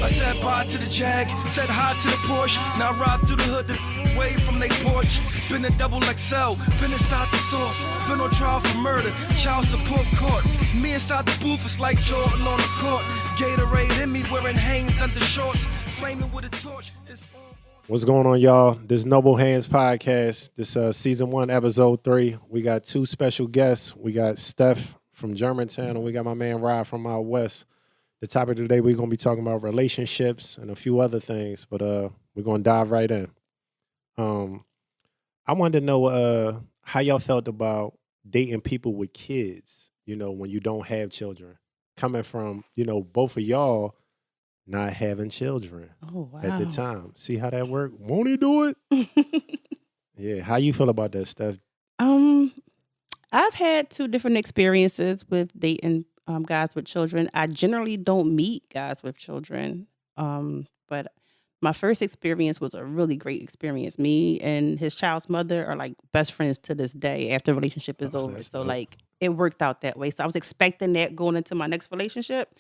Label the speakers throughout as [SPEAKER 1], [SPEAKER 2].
[SPEAKER 1] I said bye to the Jag, said hi to the Porsche. Now I ride through the hood, the way from they porch. Been a double XL, been inside the sauce. Been on trial for murder, child support court. Me inside the booth, it's like Jordan on the court. Gatorade in me, wearing Hanes under shorts. Flaming with a torch.
[SPEAKER 2] What's going on, y'all? This Noble Hands podcast. This season 1, episode 3. We got 2 special guests. We got Steph from Germantown, and we got my man Rod from out west. The topic today, we're going to be talking about relationships and a few other things, but we're going to dive right in. I wanted to know how y'all felt about dating people with kids, when you don't have children. Coming from, both of y'all not having children at the time. See how that worked? Won't he do it? Yeah. How you feel about that, Steph?
[SPEAKER 3] I've had 2 different experiences with dating guys with children. I generally don't meet guys with children, but my first experience was a really great experience. Me and his child's mother are like best friends to this day after the relationship is over. So like it worked out that way. So I was expecting that going into my next relationship.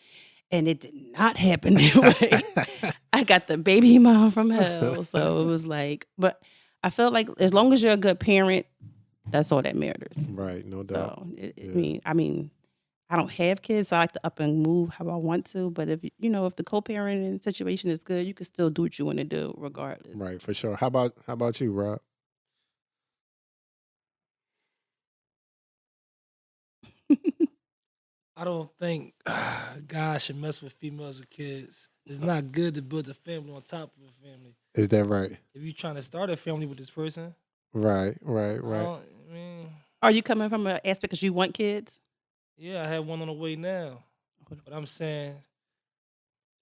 [SPEAKER 3] And it did not happen that way. I got the baby mom from hell. So it was like, but I felt like as long as you're a good parent, that's all that matters.
[SPEAKER 2] Right, no doubt.
[SPEAKER 3] So, I mean, I don't have kids, so I like to up and move how I want to. But if the co-parenting situation is good, you can still do what you want to do regardless.
[SPEAKER 2] Right, for sure. How about you, Rob?
[SPEAKER 4] I don't think guys should mess with females with kids. It's not good to build a family on top of a family.
[SPEAKER 2] Is that right?
[SPEAKER 4] If you're trying to start a family with this person.
[SPEAKER 2] Right.
[SPEAKER 3] Are you coming from an aspect because you want kids?
[SPEAKER 4] Yeah, I have one on the way now. But I'm saying.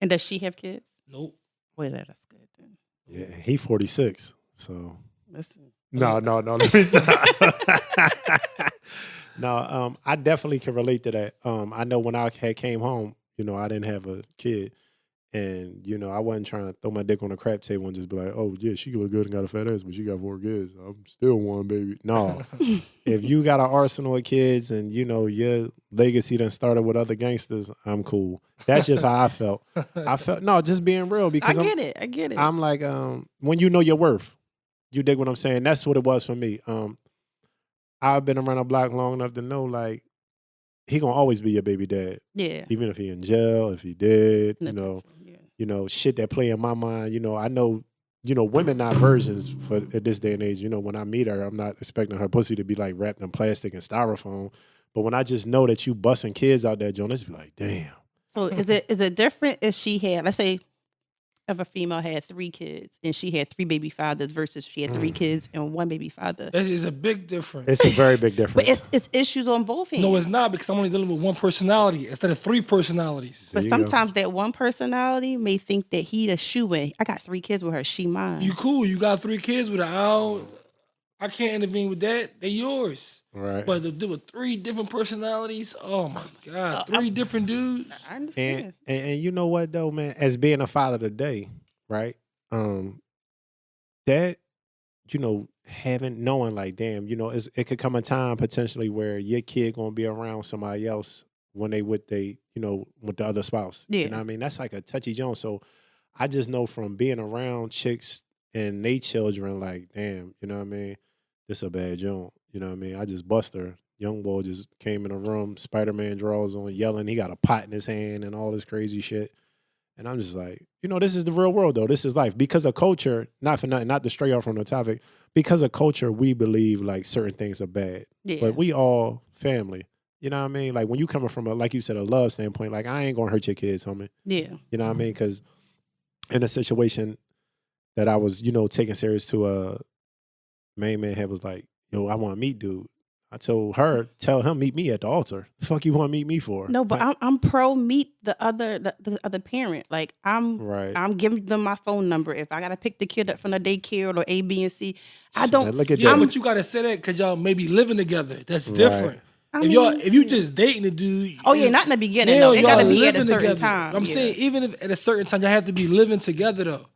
[SPEAKER 3] And does she have kids?
[SPEAKER 4] Nope.
[SPEAKER 3] Well, that's good then.
[SPEAKER 2] Yeah, he 46, so.
[SPEAKER 3] Listen.
[SPEAKER 2] No, let me stop. No, I definitely can relate to that. I know when I came home, I didn't have a kid. And, I wasn't trying to throw my dick on the crap table and just be like, oh, yeah, she look good and got a fat ass, but she got 4 kids. I'm still one, baby. No. If you got an arsenal of kids and, your legacy done started with other gangsters, I'm cool. That's just how I felt. Just being real. Because
[SPEAKER 3] I get it.
[SPEAKER 2] I'm like, when you know your worth, you dig what I'm saying? That's what it was for me. I've been around the block long enough to know, like, he gonna always be your baby dad.
[SPEAKER 3] Yeah.
[SPEAKER 2] Even if he in jail, if he dead, shit that play in my mind. I know, women not virgins for at this day and age. When I meet her, I'm not expecting her pussy to be like wrapped in plastic and styrofoam. But when I just know that you busting kids out there, Jonas, be like, damn.
[SPEAKER 3] So is it different if she had, let's say, if a female had 3 kids and she had 3 baby fathers versus she had 3 kids and 1 baby father?
[SPEAKER 4] That is a big difference.
[SPEAKER 2] It's a very big difference.
[SPEAKER 3] But it's issues on both ends.
[SPEAKER 4] No, it's not, because I'm only dealing with 1 personality instead of 3 personalities.
[SPEAKER 3] But sometimes that 1 personality may think that he the shoe-in. I got 3 kids with her. She mine.
[SPEAKER 4] You cool. You got 3 kids with her. I can't intervene with that. They're yours.
[SPEAKER 2] Right.
[SPEAKER 4] But to do with 3 different personalities, oh my God, 3 different dudes.
[SPEAKER 3] I understand.
[SPEAKER 2] And you know what though, man? As being a father today, right? That, knowing like, damn, it could come a time potentially where your kid gonna be around somebody else when they with the other spouse.
[SPEAKER 3] Yeah.
[SPEAKER 2] You know what I mean? That's like a touchy joint. So I just know from being around chicks and they children, like, damn, you know what I mean? This a bad joint. You know what I mean? I just bust her. Young boy just came in the room, Spider-Man drawers on, yelling. He got a pot in his hand and all this crazy shit. And I'm just like, this is the real world, though. This is life. Because of culture, not for nothing, not to stray off from the topic, because of culture, we believe, like, certain things are bad.
[SPEAKER 3] Yeah.
[SPEAKER 2] But we all family. You know what I mean? Like, when you coming from, like you said, a love standpoint, like, I ain't going to hurt your kids, homie.
[SPEAKER 3] Yeah.
[SPEAKER 2] You know what I mean? Because in a situation that I was, taking serious to, main man had was like, yo, I want to meet dude. I told her, tell him meet me at the altar. The fuck you want to meet me for?
[SPEAKER 3] No, but I'm pro meet the other parent. Like I'm giving them my phone number. If I gotta pick the kid up from the daycare or A, B, and C, I don't.
[SPEAKER 2] Look at
[SPEAKER 4] Yeah,
[SPEAKER 2] that.
[SPEAKER 4] but you gotta say that because y'all may be living together. That's different.
[SPEAKER 3] Right.
[SPEAKER 4] If you just dating a dude.
[SPEAKER 3] Oh yeah, not in the beginning. No, it gotta be at a certain
[SPEAKER 4] together.
[SPEAKER 3] time.
[SPEAKER 4] I'm saying even if at a certain time y'all have to be living together though.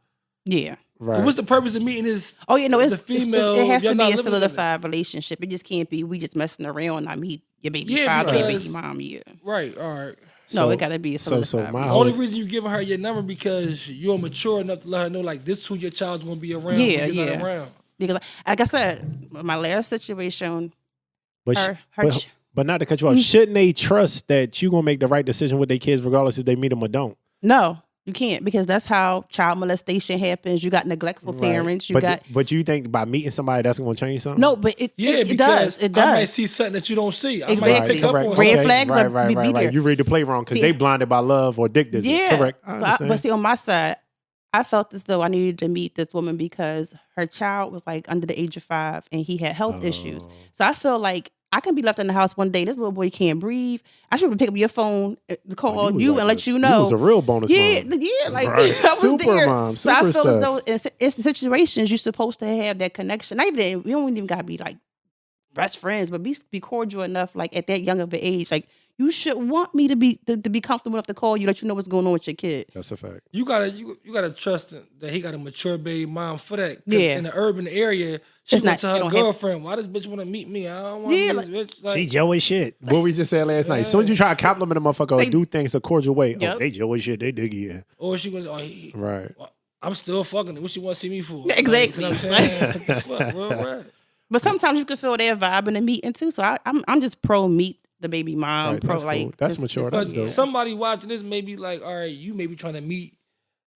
[SPEAKER 3] Yeah.
[SPEAKER 2] Right.
[SPEAKER 4] What's the purpose of meeting this?
[SPEAKER 3] Oh, you know,
[SPEAKER 4] the female.
[SPEAKER 3] It has to
[SPEAKER 4] y'all
[SPEAKER 3] be
[SPEAKER 4] not
[SPEAKER 3] a
[SPEAKER 4] living
[SPEAKER 3] solidified relationship. It just can't be we just messing around. I meet your baby
[SPEAKER 4] Yeah,
[SPEAKER 3] father, your
[SPEAKER 4] because-
[SPEAKER 3] baby mom. Yeah.
[SPEAKER 4] Right. All right.
[SPEAKER 3] No, it got to be a
[SPEAKER 2] so
[SPEAKER 3] solidified
[SPEAKER 2] my
[SPEAKER 4] The
[SPEAKER 2] whole
[SPEAKER 4] only reason you giving her your number because you're mature enough to let her know like this who your child's gonna be around
[SPEAKER 3] Yeah,
[SPEAKER 4] when you're
[SPEAKER 3] yeah.
[SPEAKER 4] not around.
[SPEAKER 3] Because, like I said, my last situation,
[SPEAKER 2] but
[SPEAKER 3] her
[SPEAKER 2] but not to cut you off, shouldn't they trust that you gonna make the right decision with their kids regardless if they meet them or don't?
[SPEAKER 3] no, you can't, because that's how child molestation happens. You got neglectful
[SPEAKER 2] Right.
[SPEAKER 3] parents. You
[SPEAKER 2] but
[SPEAKER 3] got
[SPEAKER 2] but you think by meeting somebody that's gonna change something?
[SPEAKER 3] no, but it
[SPEAKER 4] Because
[SPEAKER 3] does. It
[SPEAKER 4] I might
[SPEAKER 3] does.
[SPEAKER 4] see something that you don't see. I
[SPEAKER 3] Exactly.
[SPEAKER 4] might pick up on
[SPEAKER 3] Red
[SPEAKER 4] something.
[SPEAKER 3] flags
[SPEAKER 2] right,
[SPEAKER 3] are
[SPEAKER 2] right,
[SPEAKER 3] be
[SPEAKER 2] right,
[SPEAKER 3] there.
[SPEAKER 2] right. You read the play wrong because
[SPEAKER 3] See,
[SPEAKER 2] they blinded by love or dick disease.
[SPEAKER 3] Yeah.
[SPEAKER 2] Correct. I understand.
[SPEAKER 3] But see, on my side, I felt as though I needed to meet this woman because her child was like under the age of 5 and he had health issues.
[SPEAKER 2] Oh.
[SPEAKER 3] So I feel like I can be left in the house one day. This little boy can't breathe. I should pick up your phone, call
[SPEAKER 2] was
[SPEAKER 3] you,
[SPEAKER 2] like
[SPEAKER 3] and let you know.
[SPEAKER 2] You was a real bonus
[SPEAKER 3] yeah,
[SPEAKER 2] mom.
[SPEAKER 3] yeah, like
[SPEAKER 2] Right.
[SPEAKER 3] I was
[SPEAKER 2] Super
[SPEAKER 3] there.
[SPEAKER 2] mom,
[SPEAKER 3] So I
[SPEAKER 2] super
[SPEAKER 3] feel as
[SPEAKER 2] stuff.
[SPEAKER 3] though in situations you're supposed to have that connection. Not even we don't even gotta be like best friends, but be cordial enough. Like at that young of an age, like you should want me to be comfortable enough to call you, let you know what's going on with your kid.
[SPEAKER 2] That's a fact.
[SPEAKER 4] You gotta trust that he got a mature baby mom for that. 'Cause
[SPEAKER 3] Yeah.
[SPEAKER 4] in the urban area, she
[SPEAKER 3] It's
[SPEAKER 4] went
[SPEAKER 3] not-
[SPEAKER 4] to
[SPEAKER 3] you
[SPEAKER 4] her
[SPEAKER 3] don't have-
[SPEAKER 4] girlfriend. Why this bitch want to meet me? I don't want
[SPEAKER 3] Yeah,
[SPEAKER 4] to meet this bitch. Like,
[SPEAKER 2] She Joey shit. What we just said last night. As soon as you try to compliment a motherfucker or
[SPEAKER 3] They-
[SPEAKER 2] do things a cordial way,
[SPEAKER 3] Yep.
[SPEAKER 2] oh, they Joey shit, they dig you.
[SPEAKER 4] or she goes, oh, he,
[SPEAKER 2] Right.
[SPEAKER 4] I'm still fucking. What she want to see me for?
[SPEAKER 3] Exactly.
[SPEAKER 4] Like, you know what I'm saying? What the fuck, bro? Right.
[SPEAKER 3] But sometimes you can feel their vibe in a meeting too. So I'm just pro meet the baby mom.
[SPEAKER 2] Right,
[SPEAKER 3] Pro
[SPEAKER 2] that's
[SPEAKER 3] like
[SPEAKER 2] cool. That's
[SPEAKER 3] it's-
[SPEAKER 2] mature.
[SPEAKER 3] it's-
[SPEAKER 2] That's
[SPEAKER 4] But
[SPEAKER 2] dope.
[SPEAKER 4] somebody watching this may be like, all right, you may be trying to meet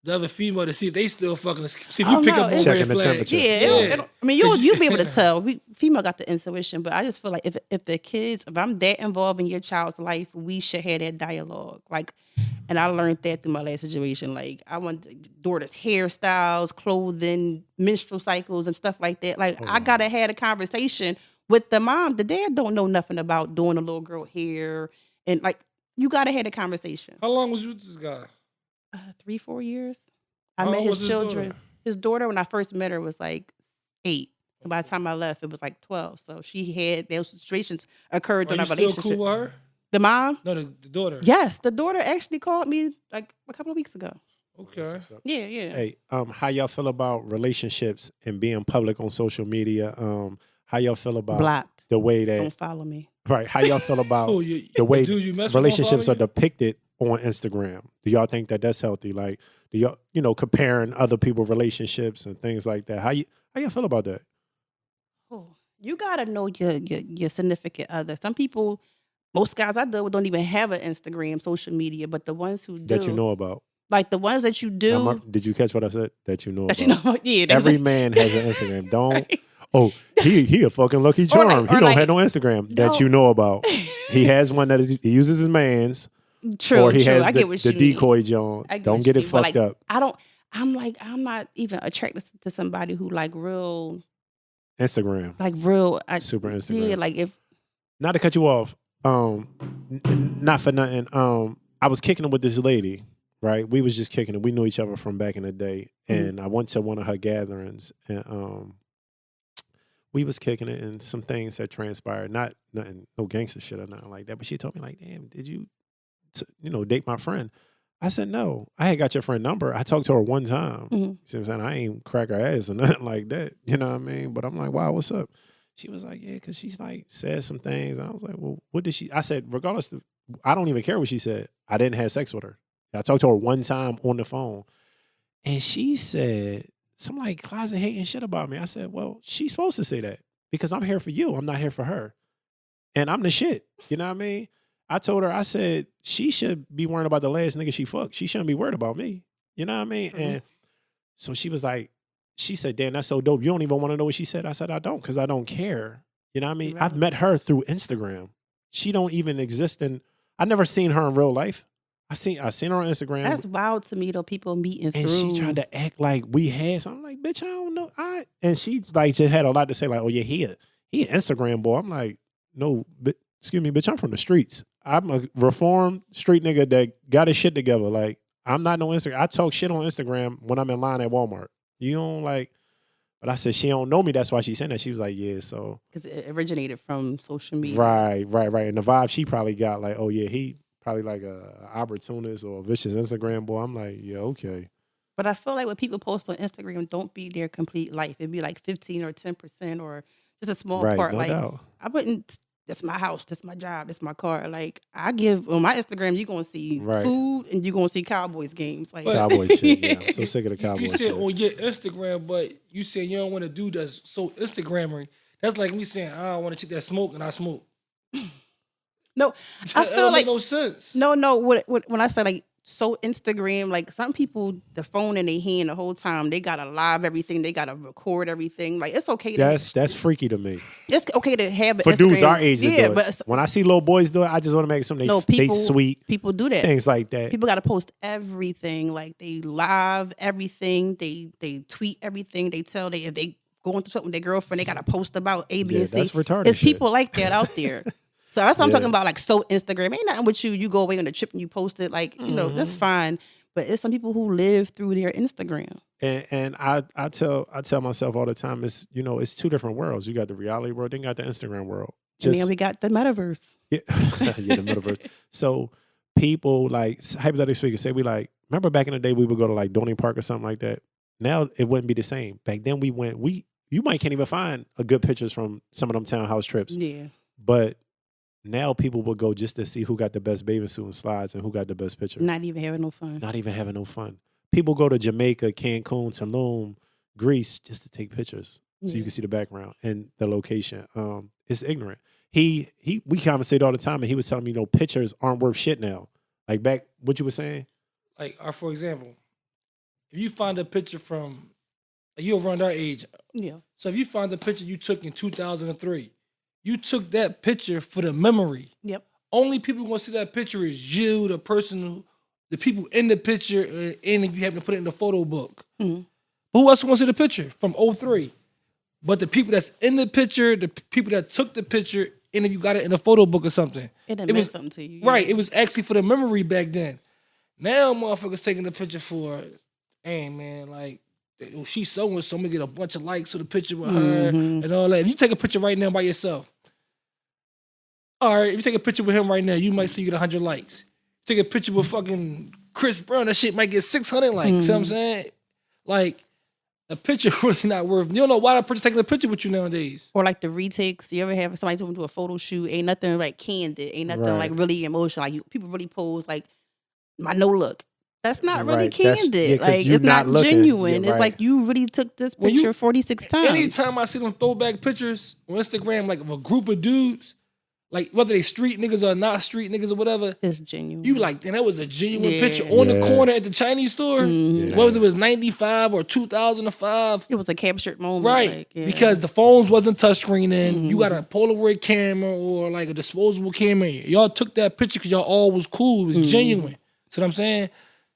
[SPEAKER 4] the other female to see if they still fucking. See if you
[SPEAKER 3] Oh,
[SPEAKER 4] pick
[SPEAKER 3] no,
[SPEAKER 4] up on
[SPEAKER 3] it's-
[SPEAKER 2] Checking
[SPEAKER 4] red
[SPEAKER 2] the
[SPEAKER 4] flags.
[SPEAKER 2] temperature.
[SPEAKER 3] Yeah,
[SPEAKER 4] Yeah.
[SPEAKER 3] I mean, you'll be able to tell. Female got the intuition, but I just feel like if the kids, if I'm that involved in your child's life, we should have that dialogue. Like, and I learned that through my last situation. Like, I want daughter's hairstyles, clothing, menstrual cycles, and stuff like that. Like, I gotta have a conversation with the mom. The dad don't know nothing about doing a little girl hair, and like, you gotta have a conversation.
[SPEAKER 4] How long was you with this guy?
[SPEAKER 3] 3-4 years. I
[SPEAKER 4] How
[SPEAKER 3] met
[SPEAKER 4] old was
[SPEAKER 3] his
[SPEAKER 4] his
[SPEAKER 3] children.
[SPEAKER 4] daughter?
[SPEAKER 3] His daughter, when I first met her, was like 8. So by the time I left, it was like 12. So she had those situations occurred
[SPEAKER 4] Are
[SPEAKER 3] during
[SPEAKER 4] you
[SPEAKER 3] our
[SPEAKER 4] still
[SPEAKER 3] relationship.
[SPEAKER 4] cool with her?
[SPEAKER 3] The mom?
[SPEAKER 4] No, the daughter.
[SPEAKER 3] Yes, the daughter actually called me like a couple of weeks ago.
[SPEAKER 4] Okay.
[SPEAKER 3] Yeah, yeah.
[SPEAKER 2] Hey, how y'all feel about relationships and being public on social media? How y'all feel about
[SPEAKER 3] Blocked.
[SPEAKER 2] the way that
[SPEAKER 3] Don't follow me.
[SPEAKER 2] right? How y'all feel about
[SPEAKER 4] Oh, you,
[SPEAKER 2] the way
[SPEAKER 4] dude you mess with
[SPEAKER 2] relationships are
[SPEAKER 4] don't follow
[SPEAKER 2] depicted on Instagram? Do y'all think that that's healthy? Like, do y'all comparing other people's relationships and things like that? How y'all feel about that?
[SPEAKER 3] Oh, you gotta know your significant other. Some people, most guys I deal with don't even have an Instagram, social media, but the ones who do,
[SPEAKER 2] That you know about?
[SPEAKER 3] like the ones that you do,
[SPEAKER 2] Did you catch what I said? That you know
[SPEAKER 3] that
[SPEAKER 2] about?
[SPEAKER 3] you know, yeah, that's
[SPEAKER 2] Every
[SPEAKER 3] the-
[SPEAKER 2] man has an Instagram. Don't. Oh, he a fucking lucky charm.
[SPEAKER 3] Or
[SPEAKER 2] he don't
[SPEAKER 3] like-
[SPEAKER 2] have no Instagram
[SPEAKER 3] No.
[SPEAKER 2] that you know about. He has one that he uses his man's,
[SPEAKER 3] True,
[SPEAKER 2] or he
[SPEAKER 3] true.
[SPEAKER 2] has
[SPEAKER 3] I get what
[SPEAKER 2] the
[SPEAKER 3] you mean.
[SPEAKER 2] decoy John.
[SPEAKER 3] I get
[SPEAKER 2] Don't
[SPEAKER 3] what
[SPEAKER 2] get
[SPEAKER 3] you
[SPEAKER 2] it
[SPEAKER 3] mean, but,
[SPEAKER 2] fucked
[SPEAKER 3] like,
[SPEAKER 2] up.
[SPEAKER 3] I'm not even attracted to somebody who like real,
[SPEAKER 2] Instagram, super
[SPEAKER 3] Yeah,
[SPEAKER 2] Instagram.
[SPEAKER 3] like if
[SPEAKER 2] Not to cut you off, not for nothing. I was kicking it with this lady, right? We was just kicking it. We knew each other from back in the day, and I went to one of her gatherings, and we was kicking it, and some things had transpired. Not nothing, no gangster shit or nothing like that. But she told me like, "Damn, did you, date my friend?" I said, "No, I had got your friend number. I talked to her one time.
[SPEAKER 3] Mhm.
[SPEAKER 2] You see what I'm saying? I ain't crack her ass or nothing like that. You know what I mean? But I'm like, wow, what's up?" She was like, "Yeah, because she's like said some things." And I was like, "Well, what did she?" I said, regardless, I don't even care what she said. I didn't have sex with her. I talked to her one time on the phone, and she said some like closet hating shit about me. I said, "Well, she's supposed to say that because I'm here for you. I'm not here for her, and I'm the shit." You know what I mean? I told her, I said, she should be worrying about the last nigga she fucked. She shouldn't be worried about me. You know what I mean?
[SPEAKER 3] Mhm.
[SPEAKER 2] And so she was like, she said, "Damn, that's so dope. You don't even want to know what she said." I said, "I don't, because I don't care." You know what I mean?
[SPEAKER 3] Right.
[SPEAKER 2] I've met her through Instagram. She don't even exist in, I never seen her in real life. I seen her on Instagram.
[SPEAKER 3] that's wild to me though. People meeting
[SPEAKER 2] And
[SPEAKER 3] through.
[SPEAKER 2] she tried to act like we had. So I'm like, bitch, I don't know. And she like just had a lot to say, like, "Oh yeah, he an Instagram boy." I'm like, "No, excuse me, bitch, I'm from the streets. I'm a reformed street nigga that got his shit together. Like, I'm not no Instagram. I talk shit on Instagram when I'm in line at Walmart. You don't like." But I said she don't know me. That's why she said that. She was like, "Yeah, so."
[SPEAKER 3] Because it originated from social media.
[SPEAKER 2] Right. And the vibe she probably got, like, "Oh yeah, he probably like a opportunist or a vicious Instagram boy." I'm like, "Yeah, okay."
[SPEAKER 3] But I feel like when people post on Instagram, don't be their complete life. It'd be like 15 or 10% or just a small
[SPEAKER 2] Right,
[SPEAKER 3] part.
[SPEAKER 2] no
[SPEAKER 3] like
[SPEAKER 2] doubt.
[SPEAKER 3] I wouldn't That's my house. That's my job. That's my car. Like I give on my Instagram, you're gonna see
[SPEAKER 2] Right.
[SPEAKER 3] food and you're gonna see Cowboys games. Like
[SPEAKER 2] Cowboy shit. Yeah, I'm so sick of the
[SPEAKER 4] You
[SPEAKER 2] cowboy
[SPEAKER 4] said
[SPEAKER 2] shit.
[SPEAKER 4] on your Instagram, but you said you don't want to do that's so Instagrammery. That's like me saying I don't want to check that smoke and I smoke.
[SPEAKER 3] no, I
[SPEAKER 4] That
[SPEAKER 3] feel
[SPEAKER 4] don't
[SPEAKER 3] like
[SPEAKER 4] make no sense.
[SPEAKER 3] no. When I say like so Instagram, like some people, the phone in their hand the whole time, they gotta live everything, they gotta record everything. Like it's okay.
[SPEAKER 2] That's freaky to me.
[SPEAKER 3] It's okay to have an
[SPEAKER 2] For
[SPEAKER 3] Instagram.
[SPEAKER 2] dudes our age to
[SPEAKER 3] yeah,
[SPEAKER 2] do it.
[SPEAKER 3] but
[SPEAKER 2] When I see little boys do it, I just want to make some they sweet
[SPEAKER 3] people do that.
[SPEAKER 2] things like that.
[SPEAKER 3] People got to post everything. Like they live everything. They tweet everything. They tell they if they going through something with their girlfriend, they got to post about A, B,
[SPEAKER 2] Yeah,
[SPEAKER 3] and C.
[SPEAKER 2] that's retarded
[SPEAKER 3] There's
[SPEAKER 2] shit.
[SPEAKER 3] people like that out there. So that's what I'm
[SPEAKER 2] Yeah.
[SPEAKER 3] talking about. Like so Instagram ain't nothing with you. You go away on a trip and you post it. Like you know that's fine. But it's some people who live through their Instagram.
[SPEAKER 2] And I tell myself all the time, it's it's two different worlds. You got the reality world, then you got the Instagram world.
[SPEAKER 3] And then we got the metaverse.
[SPEAKER 2] Yeah, yeah, the metaverse. So people like hypothetically speaking, say we like remember back in the day we would go to like Dorney Park or something like that. Now it wouldn't be the same. Back then you might can't even find a good pictures from some of them townhouse trips.
[SPEAKER 3] Yeah.
[SPEAKER 2] But now people will go just to see who got the best bathing suit and slides and who got the best picture.
[SPEAKER 3] Not even having no fun.
[SPEAKER 2] Not even having no fun. People go to Jamaica, Cancun, Tulum, Greece just to take pictures so you
[SPEAKER 3] Yeah.
[SPEAKER 2] can see the background and the location. It's ignorant. We conversate all the time, and he was telling me, pictures aren't worth shit now. Like back, what you were saying?
[SPEAKER 4] Like, for example, if you find a picture from, you're around our age.
[SPEAKER 3] Yeah.
[SPEAKER 4] So if you find a picture you took in 2003, you took that picture for the memory.
[SPEAKER 3] Yep.
[SPEAKER 4] Only people gonna see that picture is you, the person, the people in the picture, and you happen to put it in the photo book.
[SPEAKER 3] Mhm.
[SPEAKER 4] Who else gonna see the picture from 03? But the people that's in the picture, the people that took the picture, and if you got it in a photo book or something.
[SPEAKER 3] It done meant something to you.
[SPEAKER 4] Right.
[SPEAKER 3] Yeah.
[SPEAKER 4] It was actually for the memory back then. Now motherfuckers taking the picture for, hey man, like she's so and so, I'm gonna get a bunch of likes for the picture with her and all that. If you take a picture right now by yourself, all right, if you take a picture with him right now, you might see you get 100 likes. Take a picture with fucking Chris Brown, that shit might get 600 likes. You know what I'm saying? Like, a picture really not worth. You don't know why that person's taking a picture with you nowadays.
[SPEAKER 3] Or like the retakes. You ever have somebody do a photo shoot? Ain't nothing like candid. Ain't nothing
[SPEAKER 2] Right.
[SPEAKER 3] like really emotional. Like people really pose like my no look. That's not really
[SPEAKER 2] Right. That's-
[SPEAKER 3] candid.
[SPEAKER 2] yeah, 'cause
[SPEAKER 3] like
[SPEAKER 2] you
[SPEAKER 3] it's not
[SPEAKER 2] not looking.
[SPEAKER 3] genuine.
[SPEAKER 2] Yeah,
[SPEAKER 3] It's
[SPEAKER 2] right.
[SPEAKER 3] like you really took this
[SPEAKER 4] When you-
[SPEAKER 3] picture 46 times.
[SPEAKER 4] Anytime I see them throwback pictures on Instagram, like of a group of dudes, like whether they street niggas or not street niggas or whatever,
[SPEAKER 3] It's genuine.
[SPEAKER 4] you like, damn, that was a genuine
[SPEAKER 3] Yeah.
[SPEAKER 4] picture on the
[SPEAKER 2] Yeah.
[SPEAKER 4] corner at the Chinese store.
[SPEAKER 2] Yeah.
[SPEAKER 4] Whether it was 95 or 2005.
[SPEAKER 3] It was a captured moment.
[SPEAKER 4] Right.
[SPEAKER 3] Like, yeah.
[SPEAKER 4] Because the phones wasn't touchscreen then. You got a Polaroid camera or like a disposable camera. Y'all took that picture because y'all all was cool. It was genuine. See what I'm saying?